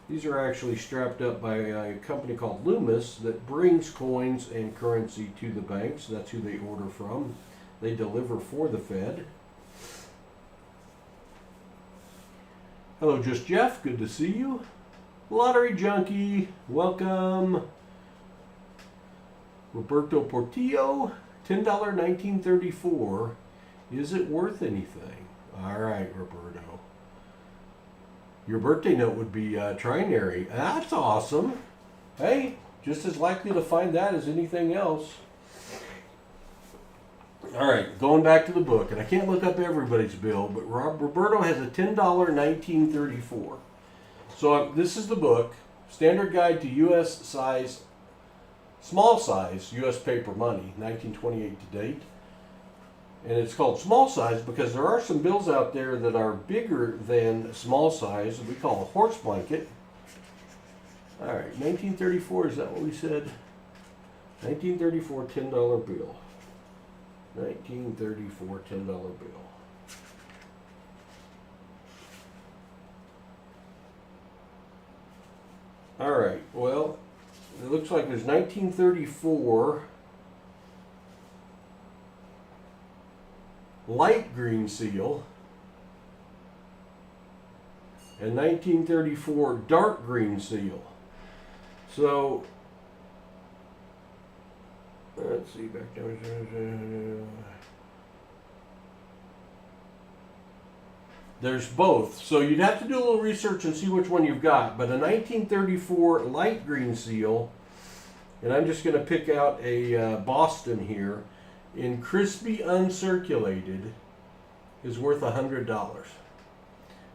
These are actually strapped up by a company called Loomis that brings coins and currency to the banks. That's who they order from. They deliver for the Fed. Hello, Just Jeff. Good to see you. Lottery Junkie, welcome. Roberto Portillo, $10 1934. Is it worth anything? All right, Roberto. Your birthday note would be trinary. That's awesome. Hey, just as likely to find that as anything else. All right, going back to the book, and I can't look up everybody's bill, but Roberto has a $10 1934. So this is the book, Standard Guide to U.S. Size, Small Size U.S. Paper Money, 1928 to date. And it's called small size because there are some bills out there that are bigger than small size. We call a horse blanket. All right, 1934, is that what we said? 1934 $10 bill. 1934 $10 bill. All right, well, it looks like there's 1934 light green seal and 1934 dark green seal. So let's see back down. There's both. So you'd have to do a little research and see which one you've got. But a 1934 light green seal, and I'm just going to pick out a Boston here, in crispy uncirculated, is worth $100.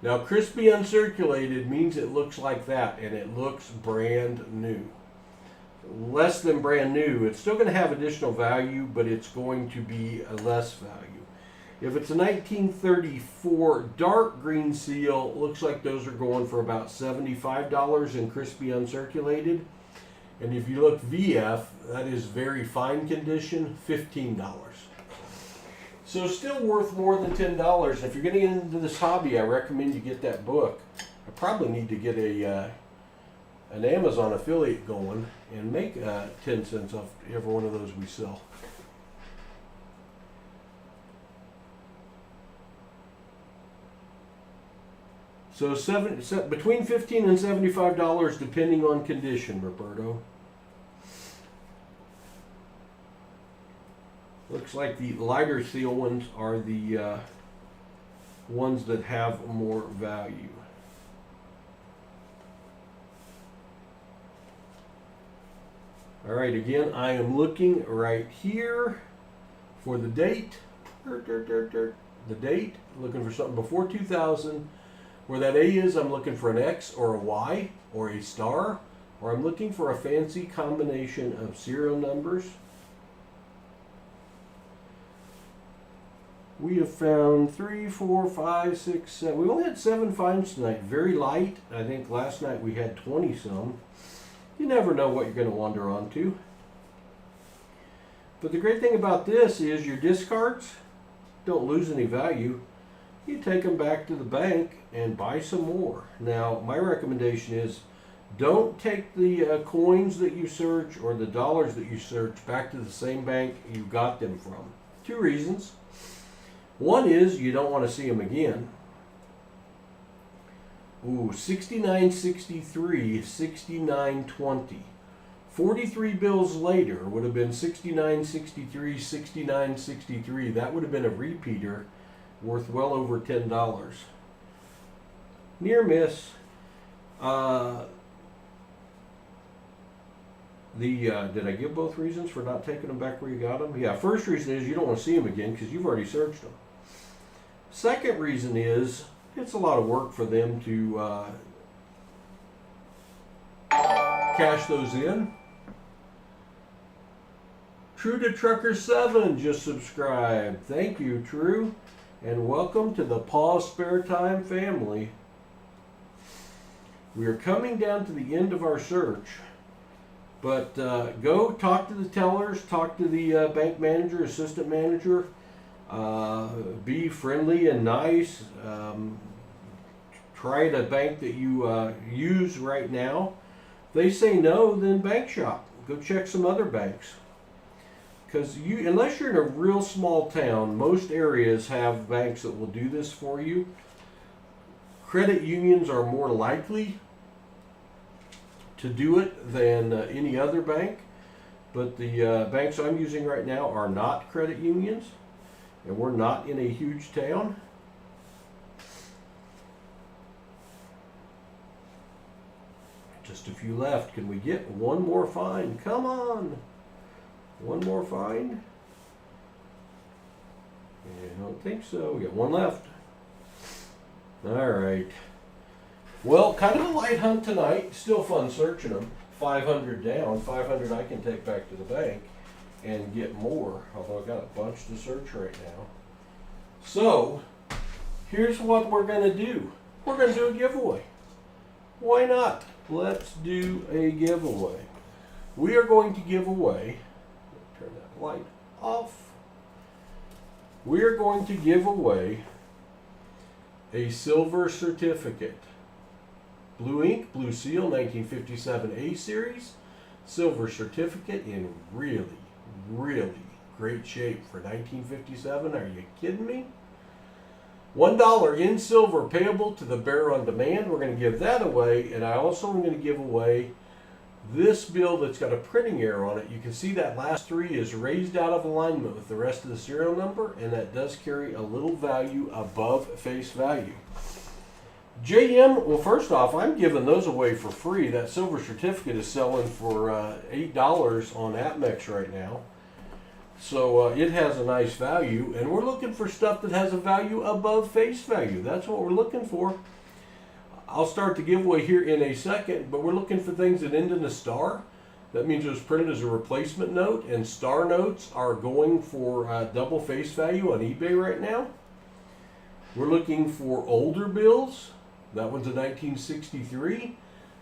Now crispy uncirculated means it looks like that, and it looks brand new. Less than brand new, it's still going to have additional value, but it's going to be a less value. If it's a 1934 dark green seal, looks like those are going for about $75 in crispy uncirculated. And if you look VF, that is very fine condition, $15. So still worth more than $10. If you're getting into this hobby, I recommend you get that book. I probably need to get an Amazon affiliate going and make 10 cents off every one of those we sell. So between $15 and $75 depending on condition, Roberto. Looks like the lighter seal ones are the ones that have more value. All right, again, I am looking right here for the date. The date, looking for something before 2000. Where that A is, I'm looking for an X or a Y or a star, or I'm looking for a fancy combination of serial numbers. We have found 3, 4, 5, 6, 7. We only had 7 finds tonight. Very light. I think last night we had 20 some. You never know what you're going to wander onto. But the great thing about this is your discards don't lose any value. You take them back to the bank and buy some more. Now, my recommendation is don't take the coins that you search or the dollars that you search back to the same bank you got them from. 2 reasons. One is you don't want to see them again. Ooh, 69.63, 69.20. 43 bills later would have been 69.63, 69.63. That would have been a repeater worth well over $10. Near miss. Did I give both reasons for not taking them back where you got them? Yeah, first reason is you don't want to see them again because you've already searched them. Second reason is it's a lot of work for them to cash those in. True to Trucker 7 just subscribed. Thank you, True. and welcome to the PasSpareTime family. We are coming down to the end of our search, but go talk to the tellers, talk to the bank manager, assistant manager, be friendly and nice. Try the bank that you use right now. If they say no, then bank shop. Go check some other banks. Because unless you're in a real small town, most areas have banks that will do this for you. Credit unions are more likely to do it than any other bank. But the banks I'm using right now are not credit unions. And we're not in a huge town. Just a few left. Can we get one more find? Come on! One more find? I don't think so. We got one left. Alright. Well, kind of a light hunt tonight. Still fun searching them. 500 down. 500 I can take back to the bank and get more. Although I've got a bunch to search right now. So, here's what we're going to do. We're going to do a giveaway. Why not? Let's do a giveaway. We are going to give away, turn that light off. We are going to give away a silver certificate. Blue ink, blue seal, 1957 A series. Silver certificate in really, really great shape for 1957. Are you kidding me? $1 in silver payable to the bearer on demand. We're going to give that away, and I also am going to give away this bill that's got a printing error on it. You can see that last 3 is raised out of alignment with the rest of the serial number, and that does carry a little value above face value. JM, well, first off, I'm giving those away for free. That silver certificate is selling for $8 on AppMex right now. So it has a nice value, and we're looking for stuff that has a value above face value. That's what we're looking for. I'll start the giveaway here in a second, but we're looking for things that end in a star. That means it was printed as a replacement note, and star notes are going for double face value on eBay right now. We're looking for older bills. That one's a 1963.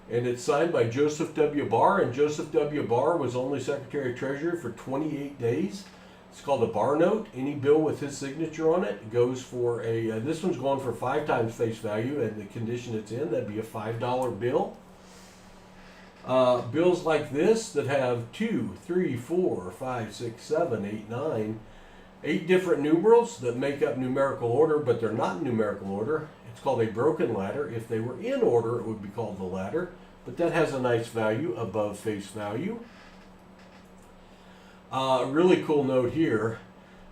And it's signed by Joseph W. Barr, and Joseph W. Barr was only Secretary of Treasury for 28 days. It's called a Barr note. Any bill with his signature on it goes for a, this one's going for 5 times face value, and the condition it's in, that'd be a $5 bill. Bills like this that have 2, 3, 4, 5, 6, 7, 8, 9, 8 different numerals that make up numerical order, but they're not in numerical order. It's called a broken ladder. If they were in order, it would be called the ladder, but that has a nice value above face value. Really cool note here.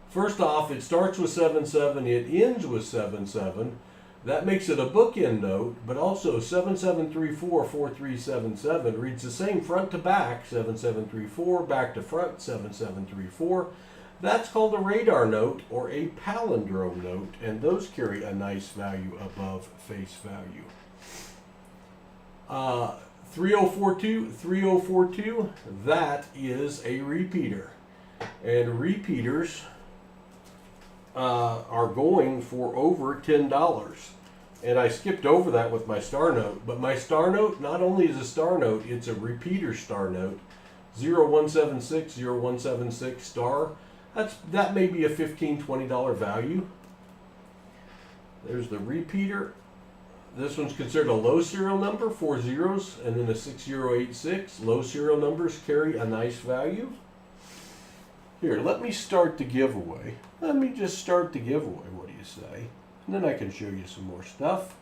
First off, it starts with 77, it ends with 77. That makes it a bookend note, but also 77344377 reads the same front to back, 7734, back to front, 7734. That's called a radar note or a palindrome note, and those carry a nice value above face value. 3042, 3042, that is a repeater. And repeaters are going for over $10. And I skipped over that with my star note, but my star note not only is a star note, it's a repeater star note. 0176, 0176 star. That may be a $15, $20 value. There's the repeater. This one's considered a low serial number, 4 zeros, and then a 6086. Low serial numbers carry a nice value. Here, let me start the giveaway. Let me just start the giveaway, what do you say? And then I can show you some more stuff.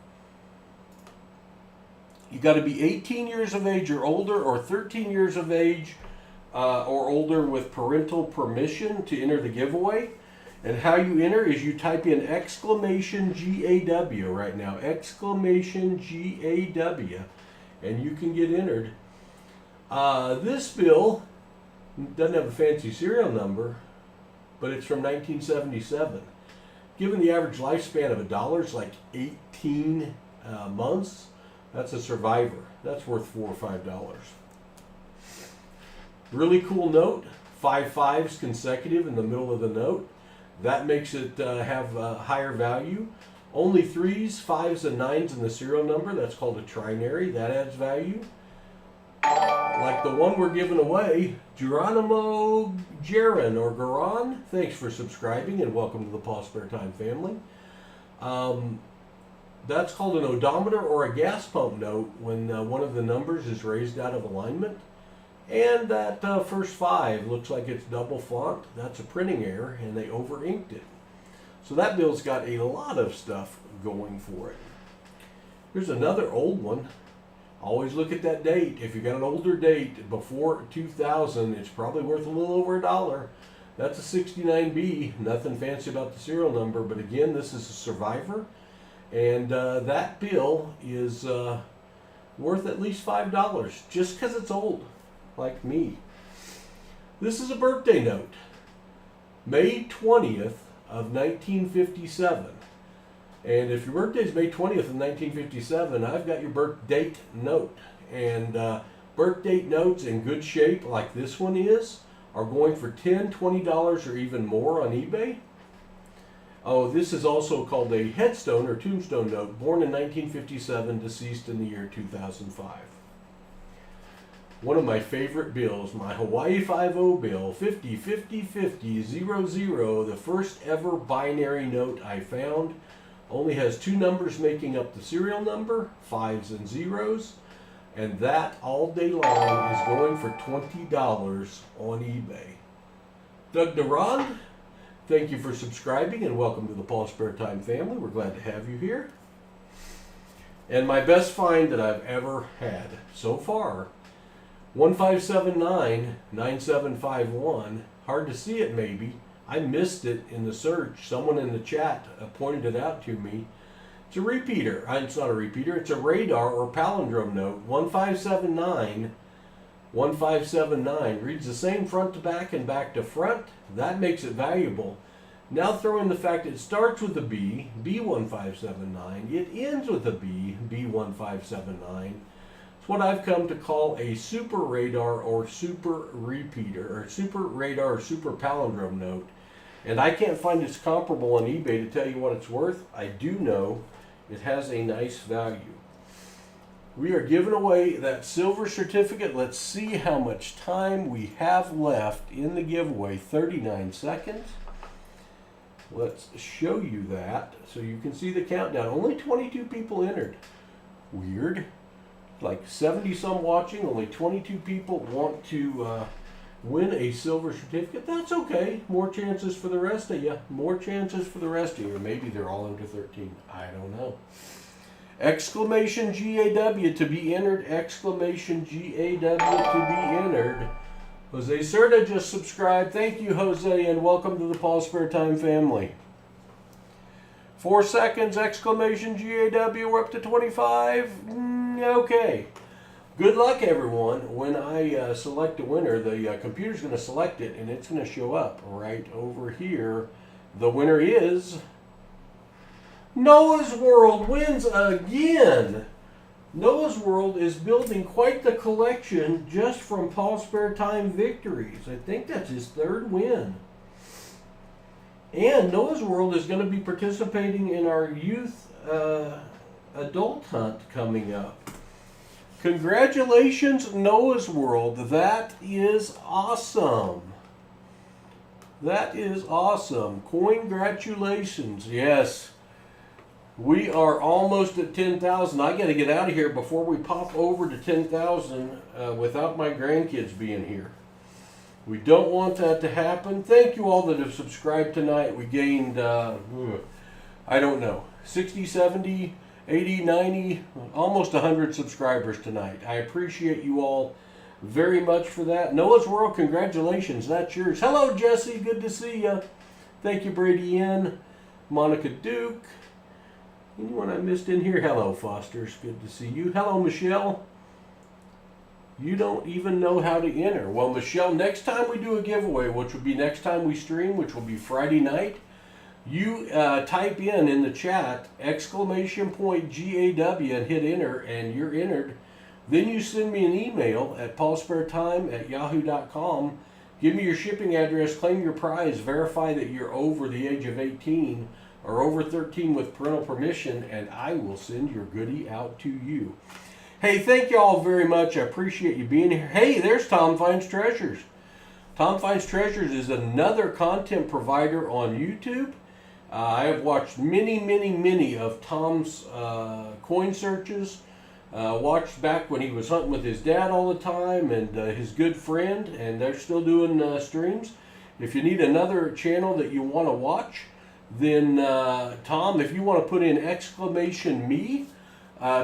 You got to be 18 years of age or older, or 13 years of age or older with parental permission to enter the giveaway. And how you enter is you type in exclamation GAW right now, exclamation GAW, and you can get entered. This bill doesn't have a fancy serial number, but it's from 1977. Given the average lifespan of $1 is like 18 months, that's a survivor. That's worth $4 or $5. Really cool note, 5 5s consecutive in the middle of the note. That makes it have a higher value. Only 3s, 5s, and 9s in the serial number. That's called a trinary. That adds value. Like the one we're giving away, Geronimo Jaron or Garon. Thanks for subscribing and welcome to the PasSpareTime family. That's called an odometer or a gas pump note when one of the numbers is raised out of alignment. And that first 5 looks like it's double font. That's a printing error and they over inked it. So that bill's got a lot of stuff going for it. Here's another old one. Always look at that date. If you got an older date before 2000, it's probably worth a little over $1. That's a 69B. Nothing fancy about the serial number, but again, this is a survivor. And that bill is worth at least $5 just because it's old, like me. This is a birthday note. May 20th of 1957. And if your birthday is May 20th of 1957, I've got your birth date note. And birth date notes in good shape like this one is are going for $10, $20 or even more on eBay. Oh, this is also called a headstone or tombstone note, born in 1957, deceased in the year 2005. One of my favorite bills, my Hawaii 5-0 bill, 50-50-50-00, the first ever binary note I found. Only has 2 numbers making up the serial number, 5s and 0s, and that all day long is going for $20 on eBay. Doug Durand, thank you for subscribing and welcome to the PasSpareTime family. We're glad to have you here. And my best find that I've ever had so far, 1579-9751, hard to see it maybe. I missed it in the search. Someone in the chat pointed it out to me. It's a repeater. It's not a repeater. It's a radar or palindrome note. 1579 reads the same front to back and back to front. That makes it valuable. Now throw in the fact it starts with a B, B1579. It ends with a B, B1579. It's what I've come to call a super radar or super repeater, or super radar or super palindrome note. And I can't find its comparable on eBay to tell you what it's worth. I do know it has a nice value. We are giving away that silver certificate. Let's see how much time we have left in the giveaway. 39 seconds. Let's show you that so you can see the countdown. Only 22 people entered. Weird. Like 70 some watching, only 22 people want to win a silver certificate. That's okay. More chances for the rest of you. More chances for the rest of you. Or maybe they're all under 13. I don't know. Exclamation GAW to be entered. Exclamation GAW to be entered. Jose Cerda just subscribed. Thank you, Jose, and welcome to the PasSpareTime family. 4 seconds. Exclamation GAW. We're up to 25. Okay. Good luck, everyone. When I select a winner, the computer's going to select it, and it's going to show up right over here. The winner is Noah's World wins again. Noah's World is building quite the collection just from PasSpareTime victories. I think that's his 3rd win. And Noah's World is going to be participating in our youth adult hunt coming up. Congratulations, Noah's World. That is awesome. That is awesome. Congratulations. Yes. We are almost at 10,000. I got to get out of here before we pop over to 10,000 without my grandkids being here. We don't want that to happen. Thank you all that have subscribed tonight. We gained, I don't know, 60, 70, 80, 90, almost 100 subscribers tonight. I appreciate you all very much for that. Noah's World, congratulations. That's yours. Hello, Jesse. Good to see you. Thank you, Brady N. Monica Duke. Anyone I missed in here? Hello, Foster's. Good to see you. Hello, Michelle. You don't even know how to enter. Well, Michelle, next time we do a giveaway, which will be next time we stream, which will be Friday night, you type in the chat exclamation point GAW and hit enter, and you're entered. Then you send me an email at PasSpareTime@yahoo.com. Give me your shipping address, claim your prize, verify that you're over the age of 18 or over 13 with parental permission, and I will send your goodie out to you. Hey, thank you all very much. I appreciate you being here. Hey, there's Tom Finds Treasures. Tom Finds Treasures is another content provider on YouTube. I have watched many of Tom's coin searches. Watched back when he was hunting with his dad all the time and his good friend, and they're still doing streams. If you need another channel that you want to watch, then Tom, if you want to put in !me,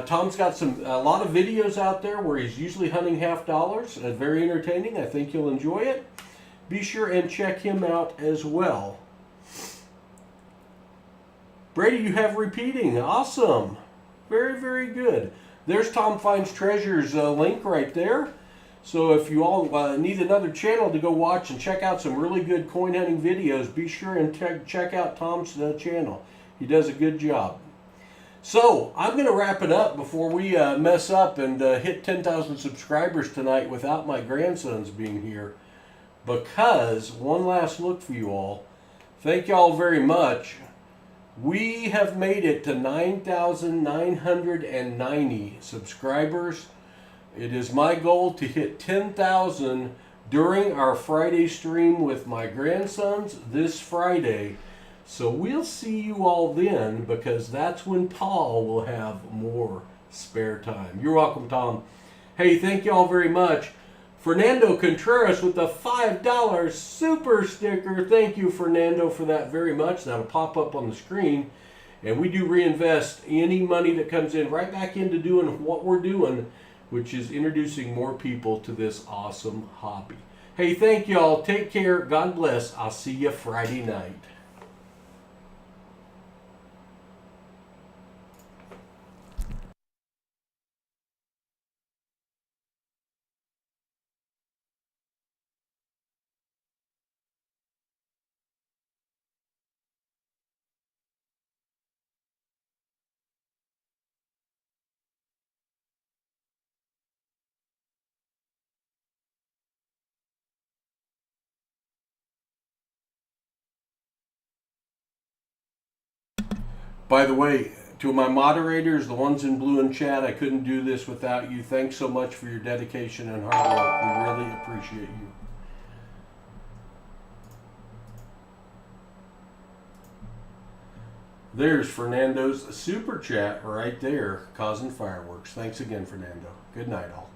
Tom's got a lot of videos out there where he's usually hunting half dollars. Very entertaining. I think you'll enjoy it. Be sure and check him out as well. Brady, you have repeating. Awesome. Very good. There's Tom Finds Treasures link right there. So if you all need another channel to go watch and check out some really good coin hunting videos, be sure and check out Tom's channel. He does a good job. So I'm going to wrap it up before we mess up and hit 10,000 subscribers tonight without my grandsons being here. Because, one last look for you all. Thank you all very much. We have made it to 9,990 subscribers. It is my goal to hit 10,000 during our Friday stream with my grandsons this Friday. So we'll see you all then, because that's when Paul will have more spare time. You're welcome, Tom. Hey, thank you all very much. Fernando Contreras with the $5 super sticker. Thank you, Fernando, for that very much. That'll pop up on the screen. And we do reinvest any money that comes in right back into doing what we're doing, which is introducing more people to this awesome hobby. Hey, thank you all. Take care. God bless. I'll see you Friday night. By the way, to my moderators, the ones in blue in chat, I couldn't do this without you. Thanks so much for your dedication and hard work. We really appreciate you. There's Fernando's super chat right there, causing fireworks. Thanks again, Fernando. Good night, all.